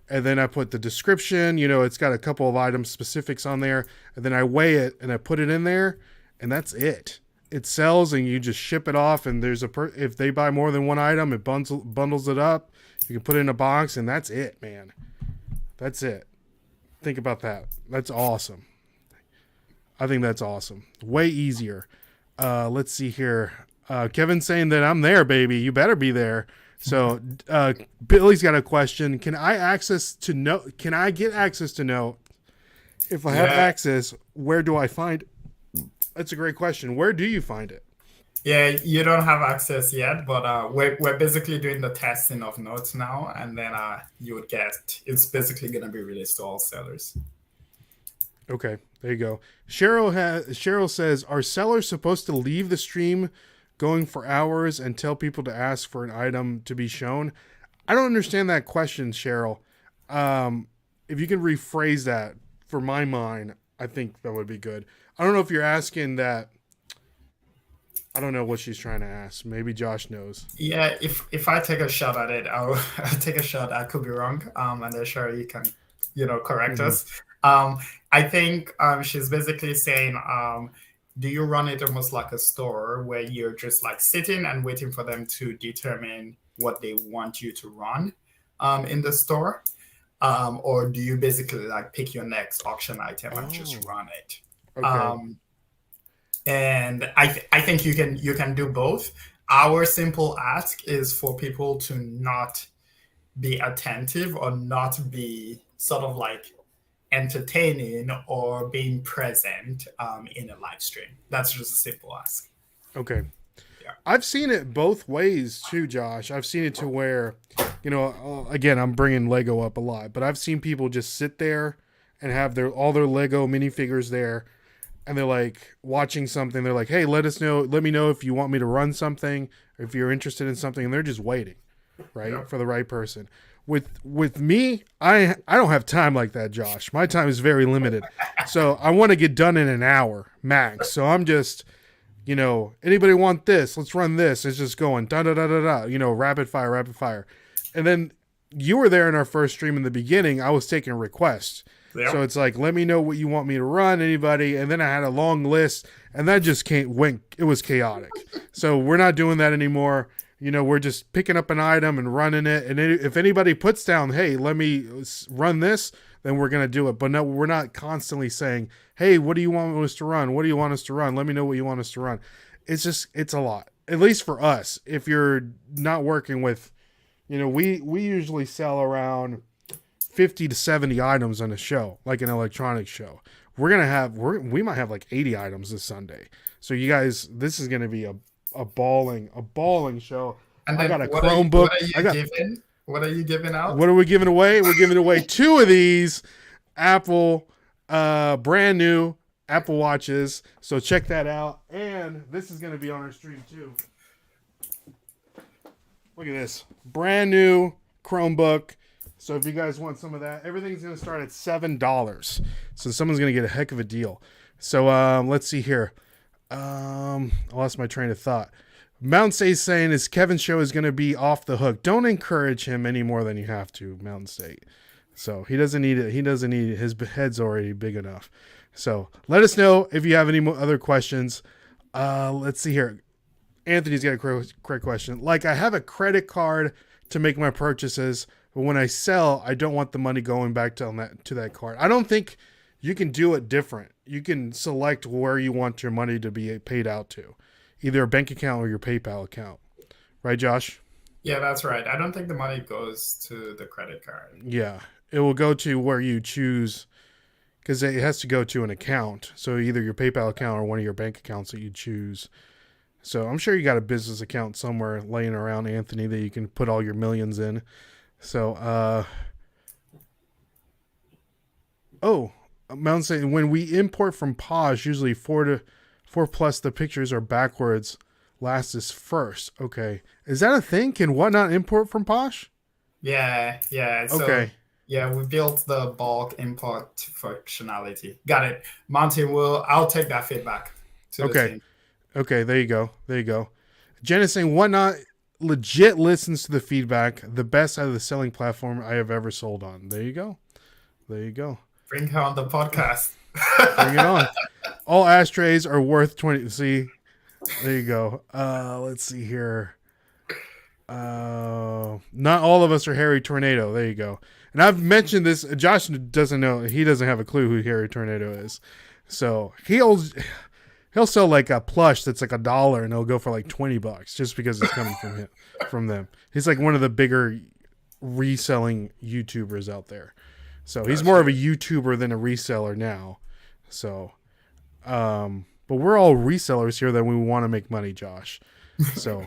And then I put the description, you know, it's got a couple of item specifics on there. And then I weigh it and I put it in there and that's it. It sells and you just ship it off. And there's if they buy more than one item, it bundles it up. You can put it in a box and that's it, man. That's it. Think about that. That's awesome. I think that's awesome. Way easier. Let's see here. Kevin's saying that I'm there, baby. You better be there. So Billy's got a question. Can I get access to Note? If I have access, where do I find it? That's a great question. Where do you find it? Yeah, you don't have access yet, but we're basically doing the testing of Notes now, and then you would get it's basically going to be released to all sellers. Okay, there you go. Cheryl says, are sellers supposed to leave the stream going for hours and tell people to ask for an item to be shown? I don't understand that question, Cheryl. If you can rephrase that for my mind, I think that would be good. I don't know if you're asking that. I don't know what she's trying to ask. Maybe Josh knows. Yeah, if I take a shot at it, I'll take a shot. I could be wrong. And then Cheryl, you can, correct us. I think she's basically saying, do you run it almost like a store where you're just like sitting and waiting for them to determine what they want you to run in the store? Or do you basically like pick your next auction item and just run it? Okay. And I think you can do both. Our simple ask is for people to not be attentive or not be sort of like entertaining or being present in a live stream. That's just a simple ask. Okay. Yeah. I've seen it both ways too, Josh. I've seen it to where, again, I'm bringing Lego up a lot, but I've seen people just sit there and have all their Lego minifigures there, and they're like watching something. They're like, hey, let me know if you want me to run something, or if you're interested in something, and they're just waiting, right, for the right person. With me, I don't have time like that, Josh. My time is very limited. So I want to get done in an hour max. So I'm just, anybody want this? Let's run this. It's just going da da da da da, rapid fire. And then you were there in our first stream in the beginning. I was taking requests. Yep. So it's like, let me know what you want me to run, anybody. And then I had a long list, and that just it was chaotic. So we're not doing that anymore. We're just picking up an item and running it. And if anybody puts down, hey, let me run this, then we're going to do it. But no, we're not constantly saying, hey, what do you want us to run? What do you want us to run? Let me know what you want us to run. It's a lot, at least for us. If you're not working with, we usually sell around 50 to 70 items on a show, like an electronics show. We might have like 80 items this Sunday. So you guys, this is going to be a balling show. And I got a Chromebook. What are you giving out? What are we giving away? We're giving away 2 of these Apple, brand new Apple Watches. So check that out. And this is going to be on our stream too. Look at this. Brand new Chromebook. So if you guys want some of that, everything's going to start at $7. So someone's going to get a heck of a deal. So let's see here. I lost my train of thought. Mountain State's saying Kevin's show is going to be off the hook. Don't encourage him any more than you have to, Mountain State. So he doesn't need it. He doesn't need it. His head's already big enough. So let us know if you have any other questions. Let's see here. Anthony's got a correct question. Like, I have a credit card to make my purchases, but when I sell, I don't want the money going back to that card. I don't think you can do it different. You can select where you want your money to be paid out to, either a bank account or your PayPal account. Right, Josh? Yeah, that's right. I don't think the money goes to the credit card. Yeah. It will go to where you choose, because it has to go to an account. So either your PayPal account or one of your bank accounts that you choose. So I'm sure you got a business account somewhere laying around, Anthony, that you can put all your millions in. So, Mountain saying, when we import from Posh, usually 4 plus the pictures are backwards. Last is first. Okay. Is that a thing? Can Whatnot import from Posh? Yeah. So, okay. Yeah, we built the bulk import functionality. Got it. Mountain, I'll take that feedback to the team. Okay, there you go. Jen is saying Whatnot legit listens to the feedback. The best out of the selling platform I have ever sold on. There you go. Bring her on the podcast. Bring it on. All ashtrays are worth 20. See, there you go. Let's see here. Not all of us are Harry Tornado. There you go. And I've mentioned this. Josh doesn't know. He doesn't have a clue who Harry Tornado is. So he'll sell like a plush that's like $1 and it'll go for like $20 just because it's coming from them. He's like one of the bigger reselling YouTubers out there. So he's more of a YouTuber than a reseller now. So, but we're all resellers here that we want to make money, Josh. So,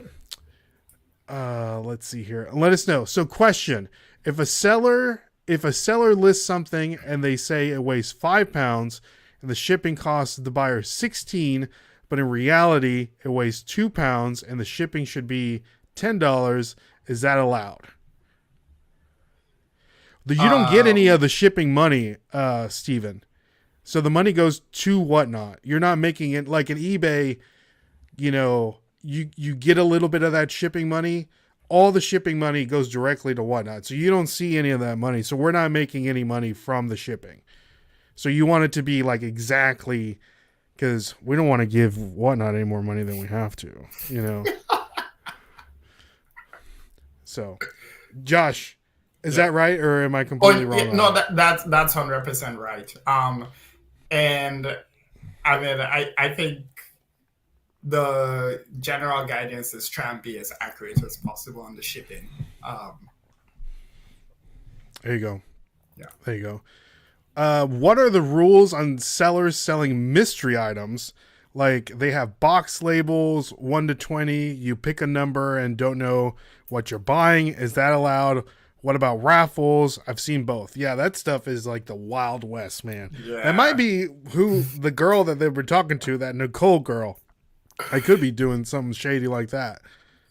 let's see here. Let us know. So question, if a seller lists something and they say it weighs 5 pounds and the shipping costs the buyer 16, but in reality it weighs 2 pounds and the shipping should be $10, is that allowed? You don't get any of the shipping money, Steven. So the money goes to Whatnot. You're not making it like an eBay, you get a little bit of that shipping money. All the shipping money goes directly to Whatnot. So you don't see any of that money. So we're not making any money from the shipping. So you want it to be like exactly, because we don't want to give Whatnot any more money than we have to, So, Josh, is that right, or am I completely wrong? No, that's 100% right. And I mean, I think the general guidance is try and be as accurate as possible on the shipping. There you go. Yeah. There you go. What are the rules on sellers selling mystery items? Like they have box labels 1 to 20. You pick a number and don't know what you're buying. Is that allowed? What about raffles? I've seen both. Yeah, that stuff is like the Wild West, man. Yeah. That might be the girl that they were talking to, that Nicole girl. I could be doing something shady like that.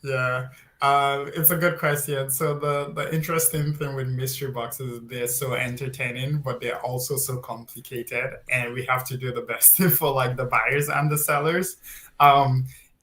Yeah. It's a good question. So the interesting thing with mystery boxes is they're so entertaining, but they're also so complicated, and we have to do the best for like the buyers and the sellers.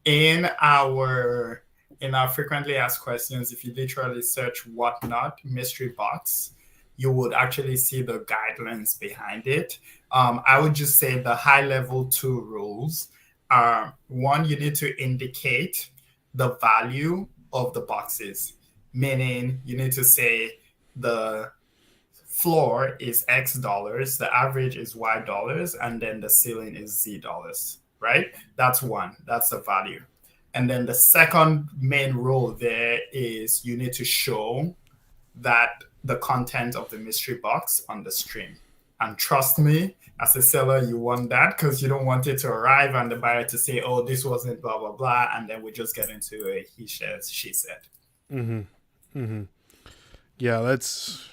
In our frequently asked questions, if you literally search Whatnot mystery box, you would actually see the guidelines behind it. I would just say the high level 2 rules are: 1, you need to indicate the value of the boxes, meaning you need to say the floor is X dollars, the average is Y dollars, and then the ceiling is Z dollars, right? That's 1. That's the value. And then the second main rule there is you need to show that the content of the mystery box on the stream. And trust me, as a seller, you want that because you don't want it to arrive and the buyer to say, oh, this wasn't blah, blah, blah. And then we just get into a he says, she said. Mm-hmm. Mm-hmm. Yeah, that's...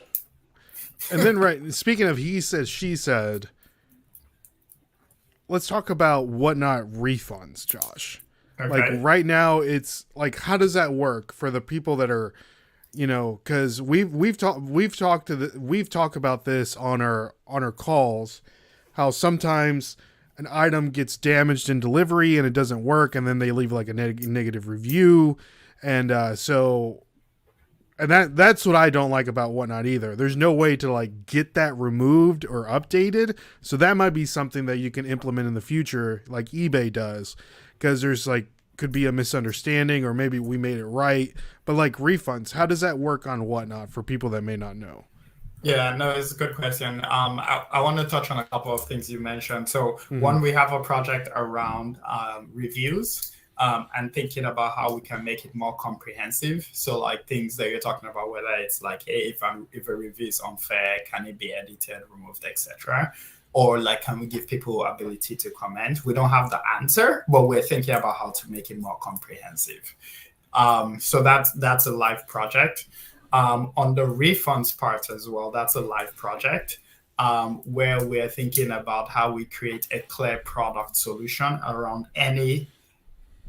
And then, right, speaking of he said, she said, let's talk about Whatnot refunds, Josh. Okay. Like right now, it's like, how does that work for the people that are, because we've talked about this on our calls, how sometimes an item gets damaged in delivery and it doesn't work, and then they leave like a negative review, and so And that's what I don't like about Whatnot either. There's no way to like get that removed or updated. So that might be something that you can implement in the future, like eBay does, because there's like could be a misunderstanding or maybe we made it right. But like refunds, how does that work on Whatnot for people that may not know? Yeah, no, it's a good question. I want to touch on a couple of things you mentioned. So, Mm-hmm. one, we have a project around reviews and thinking about how we can make it more comprehensive. So, like things that you're talking about, whether it's like, hey, if a review is unfair, can it be edited, removed, etc. Or like, can we give people ability to comment? We don't have the answer, but we're thinking about how to make it more comprehensive. So that's a live project. On the refunds part as well, that's a live project where we're thinking about how we create a clear product solution around any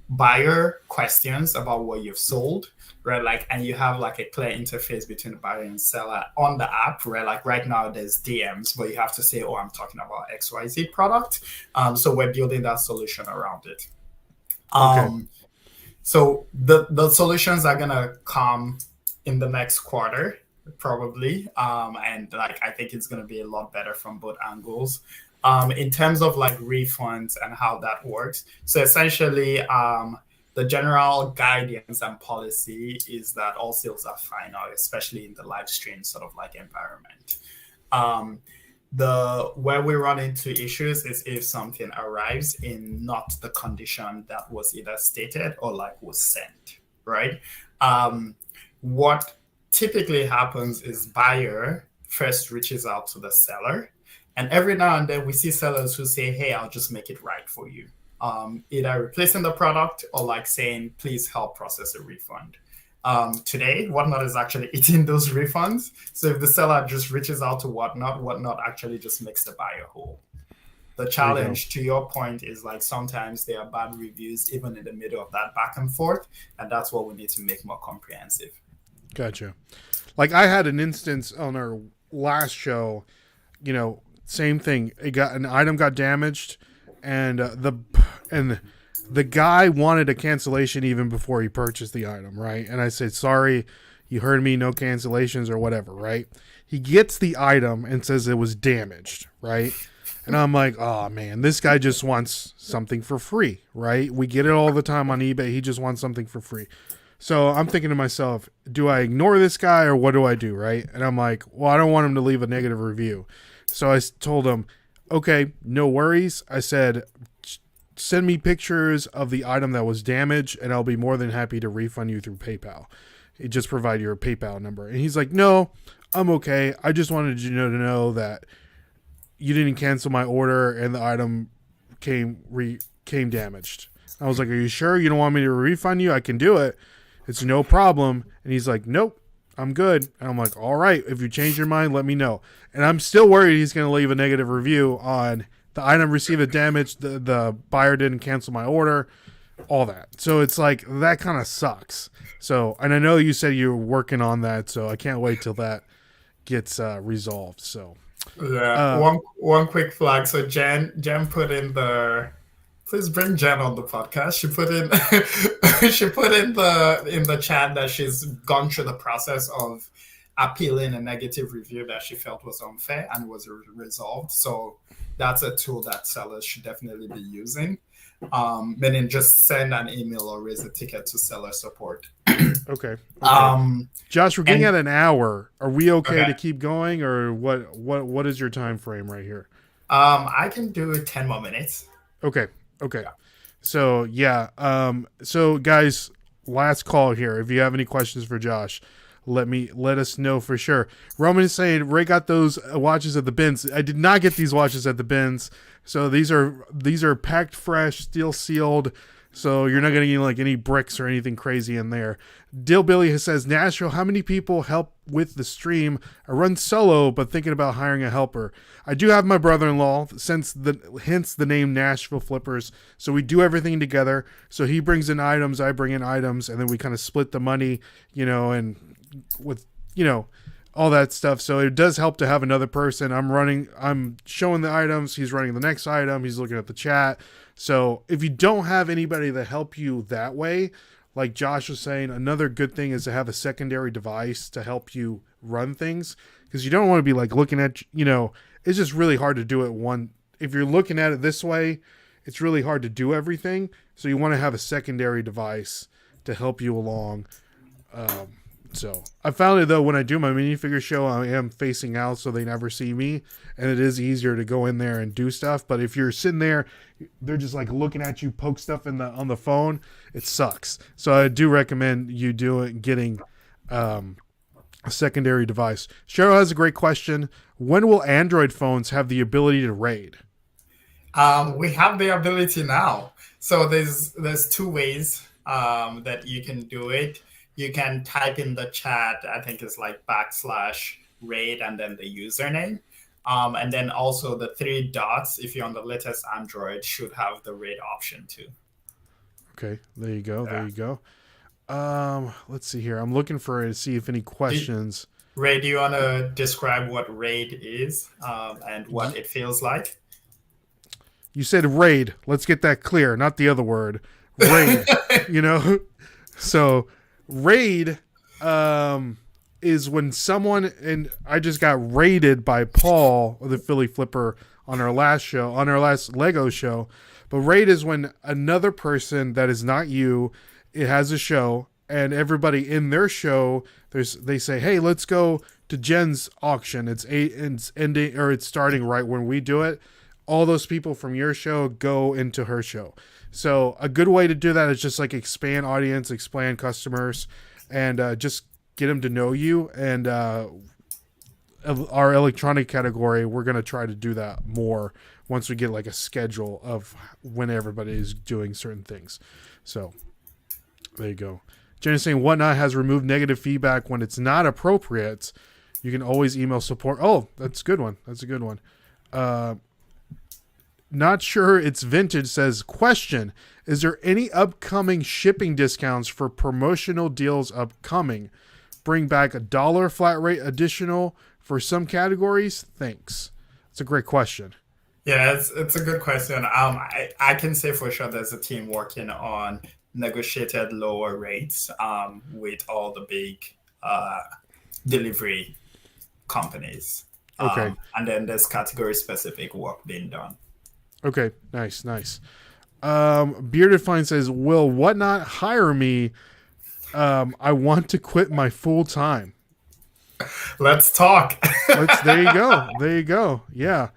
buyer questions about what you've sold, right? Like, and you have like a clear interface between the buyer and seller on the app, right? Like right now there's DMs, but you have to say, oh, I'm talking about XYZ product. So we're building that solution around it. Okay. So the solutions are gonna come in the next quarter, probably. And like I think it's gonna be a lot better from both angles. In terms of like refunds and how that works. So essentially, the general guidance and policy is that all sales are final, especially in the live stream sort of like environment. Um, the where we run into issues is if something arrives in not the condition that was either stated or like was sent, right? What typically happens is buyer first reaches out to the seller, and every now and then we see sellers who say, hey, I'll just make it right for you, either replacing the product or like saying, please help process a refund. Today, Whatnot is actually eating those refunds. So if the seller just reaches out to Whatnot, Whatnot actually just makes the buyer whole. The There you go. challenge, to your point, is like sometimes there are bad reviews even in the middle of that back and forth, and that's what we need to make more comprehensive. Gotcha. Like I had an instance on our last show, same thing. It got an item got damaged, and and the guy wanted a cancellation even before he purchased the item, right? And I said, "Sorry, you heard me, no cancellations or whatever," right? He gets the item and says it was damaged, right? And I'm like, "Oh man, this guy just wants something for free, right? We get it all the time on eBay. He just wants something for free." So I'm thinking to myself, do I ignore this guy or what do I do, right? And I'm like, well, I don't want him to leave a negative review. So I told him, okay, no worries. I said, send me pictures of the item that was damaged and I'll be more than happy to refund you through PayPal. You just provide your PayPal number. And he's like, no, I'm okay. I just wanted you to know that you didn't cancel my order and the item came damaged. I was like, are you sure you don't want me to refund you? I can do it. It's no problem. And he's like, nope, I'm good. And I'm like, all right, if you change your mind, let me know. And I'm still worried he's going to leave a negative review on the item received a damage, the buyer didn't cancel my order, all that. So it's like, that kind of sucks. So, and I know you said you're working on that, so I can't wait till that gets resolved. So, Yeah, one quick flag. So Jen put in the please bring Jen on the podcast. She put in she put in the chat that she's gone through the process of appealing a negative review that she felt was unfair and was resolved. So that's a tool that sellers should definitely be using. Meaning just send an email or raise a ticket to seller support. okay. Um, Josh, we're getting and at an hour. Are we okay okay, to keep going, or what is your time frame right here? I can do 10 more minutes. Okay. Okay. Yeah. So yeah. So guys, last call here. If you have any questions for Josh, let us know for sure. Roman is saying Ray got those watches at the bins. I did not get these watches at the bins. So these are packed fresh, steel sealed. So you're not getting like any bricks or anything crazy in there. Dill Billy says, Nashville, how many people help with the stream? I run solo, but thinking about hiring a helper. I do have my brother-in-law, hence the name Nashville Flippers. So we do everything together. So he brings in items, I bring in items, and then we kind of split the money, and with, all that stuff. So it does help to have another person. I'm showing the items. He's running the next item. He's looking at the chat. So if you don't have anybody to help you that way, like Josh was saying, another good thing is to have a secondary device to help you run things, because you don't want to be like looking at, it's just really hard to do it one. If you're looking at it this way, it's really hard to do everything. So you want to have a secondary device to help you along. So I found it though, when I do my minifigure show, I am facing out so they never see me, and it is easier to go in there and do stuff. But if you're sitting there, they're just like looking at you poke stuff on the phone, it sucks. So I do recommend you getting a secondary device. Cheryl has a great question. When will Android phones have the ability to RAID? We have the ability now. So there's two ways that you can do it. You can type in the chat, I think it's like /RAID and then the username. And then also the 3 dots, if you're on the latest Android, should have the RAID option too. Okay, there you go. Yeah. There you go. Let's see here. I'm looking for it to see if any questions. Ray, do you want to describe what RAID is and what it feels like? You said RAID. Let's get that clear, not the other word. RAID. So RAID is when someone, and I just got raided by Paul, the Philly Flipper, on our last Lego show. But RAID is when another person that is not you, it has a show, and everybody in their show, they say, hey, let's go to Jen's auction. It's ending, or it's starting right when we do it. All those people from your show go into her show. So a good way to do that is just like expand audience, expand customers, and just get them to know you. And our electronic category, we're going to try to do that more once we get like a schedule of when everybody is doing certain things. So there you go. Jenny's saying Whatnot has removed negative feedback when it's not appropriate. You can always email support. Oh, that's a good one. That's a good one. Not sure it's vintage says, question, is there any upcoming shipping discounts for promotional deals upcoming? Bring back $1 flat rate additional for some categories? Thanks. It's a great question. Yeah, it's a good question. I can say for sure there's a team working on negotiated lower rates with all the big delivery companies. Okay. And then there's category specific work being done. Okay, nice. Bearded Fine says, will Whatnot hire me? I want to quit my full time. Let's talk. There you go. Yeah.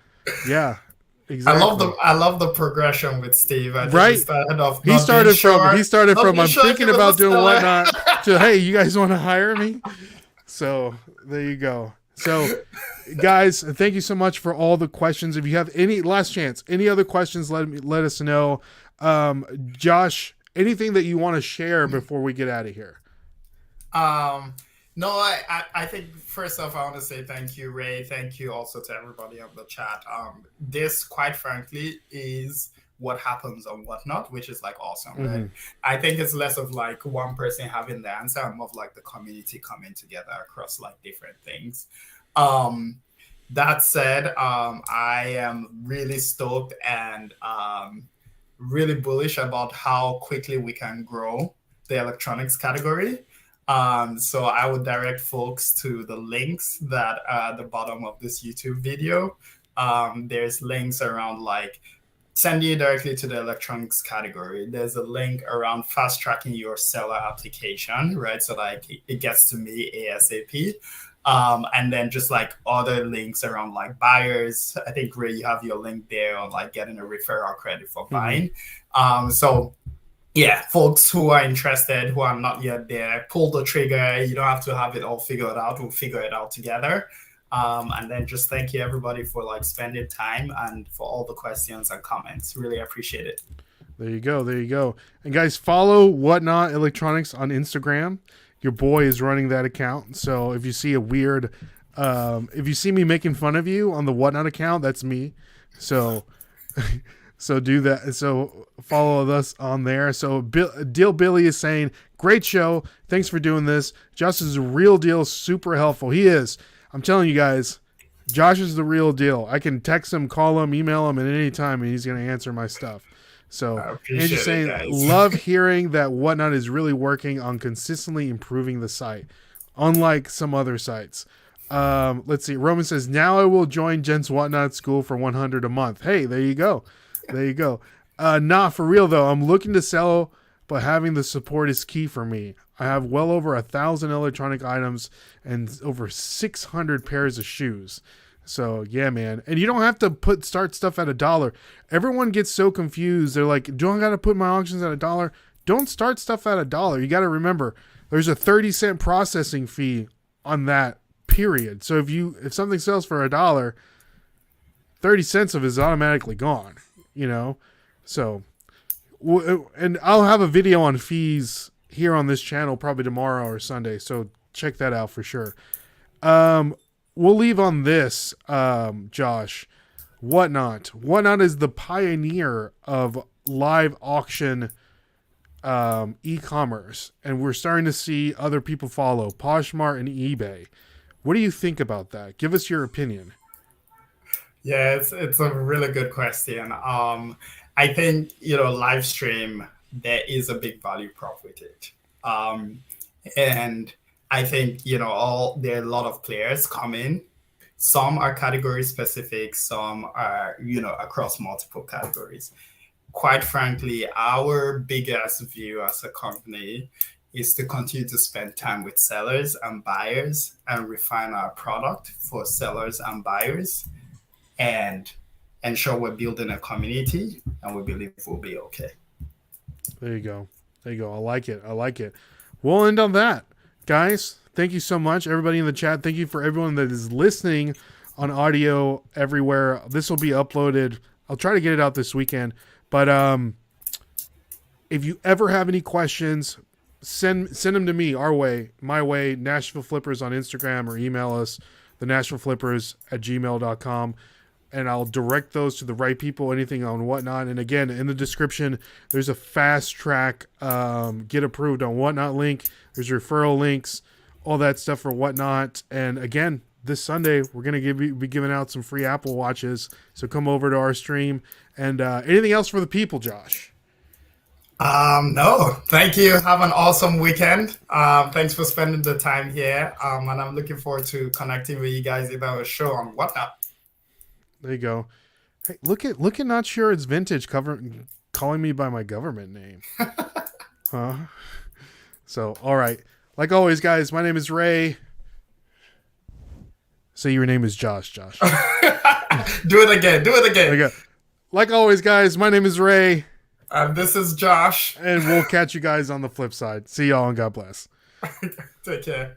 Exactly. I love the progression with Steve. Right. He started from I'm thinking about doing Whatnot to, hey, you guys want to hire me? So there you go. So, guys, thank you so much for all the questions. If you have any other questions, let us know. Josh, anything that you want to share before we get out of here? No, I think first off, I want to say thank you, Ray. Thank you also to everybody on the chat. This, quite frankly, is what happens on Whatnot, which is like awesome. Mm-hmm. Right? I think it's less of like one person having the answer, and more of like the community coming together across like different things. That said, I am really stoked and really bullish about how quickly we can grow the electronics category. So I would direct folks to the links that are at the bottom of this YouTube video. There's links around like send you directly to the electronics category. There's a link around fast tracking your seller application, right? So like it gets to me ASAP. And then just like other links around like buyers. I think Ray, you have your link there on like getting a referral credit for buying. So yeah, folks who are interested, who are not yet there, pull the trigger. You don't have to have it all figured out. We'll figure it out together. And then just thank you everybody for like spending time and for all the questions and comments. Really appreciate it. There you go. And guys, follow Whatnot Electronics on Instagram. Your boy is running that account. So if you see a weird, if you see me making fun of you on the Whatnot account, that's me. So do that. So follow us on there. So Deal Billy is saying, great show. Thanks for doing this. Josh is a real deal. Super helpful. He is. I'm telling you guys, Josh is the real deal. I can text him, call him, email him at any time, and he's going to answer my stuff. So, I Angie appreciate it, saying, guys. love hearing that Whatnot is really working on consistently improving the site, unlike some other sites. Let's see. Roman says, now I will join Jen's Whatnot school for 100 a month. Hey, there you go. There you go. Nah, for real though. I'm looking to sell, but having the support is key for me. I have well over 1,000 electronic items and over 600 pairs of shoes. So yeah, man. And you don't have to start stuff at $1. Everyone gets so confused. They're like, do I got to put my auctions at $1? Don't start stuff at $1. You got to remember there's a 30-cent processing fee on that, period. So if something sells for $1, 30 cents of it is automatically gone, you know? So, and I'll have a video on fees here on this channel probably tomorrow or Sunday. So check that out for sure. We'll leave on this, Josh. Whatnot. Whatnot is the pioneer of live auction e-commerce, and we're starting to see other people follow, Poshmark and eBay. What do you think about that? Give us your opinion. Yeah, it's a really good question. I think, live stream, there is a big value prop with it. And I think, there are a lot of players coming. Some are category specific, some are, across multiple categories. Quite frankly, our biggest view as a company is to continue to spend time with sellers and buyers and refine our product for sellers and buyers and ensure we're building a community, and we believe we'll be okay. There you go. There you go. I like it. I like it. We'll end on that. Guys, thank you so much. Everybody in the chat, thank you for everyone that is listening on audio everywhere. This will be uploaded. I'll try to get it out this weekend. But if you ever have any questions, send them to me, our way, my way, Nashville Flippers on Instagram, or email us, thenashvilleflippers@gmail.com. And I'll direct those to the right people, anything on Whatnot. And again, in the description, there's a fast track, get approved on Whatnot link. There's referral links, all that stuff for Whatnot. And again, this Sunday, we're going to be giving out some free Apple Watches. So come over to our stream. And anything else for the people, Josh? No, thank you. Have an awesome weekend. Thanks for spending the time here. And I'm looking forward to connecting with you guys either a show on Whatnot. There you go. Hey, look at Not Sure It's Vintage calling me by my government name. Huh? So, all right. Like always, guys, my name is Ray. Say your name is Josh. Do it again. There you go. Like always, guys, my name is Ray. And this is Josh. And we'll catch you guys on the flip side. See y'all and God bless. Take care.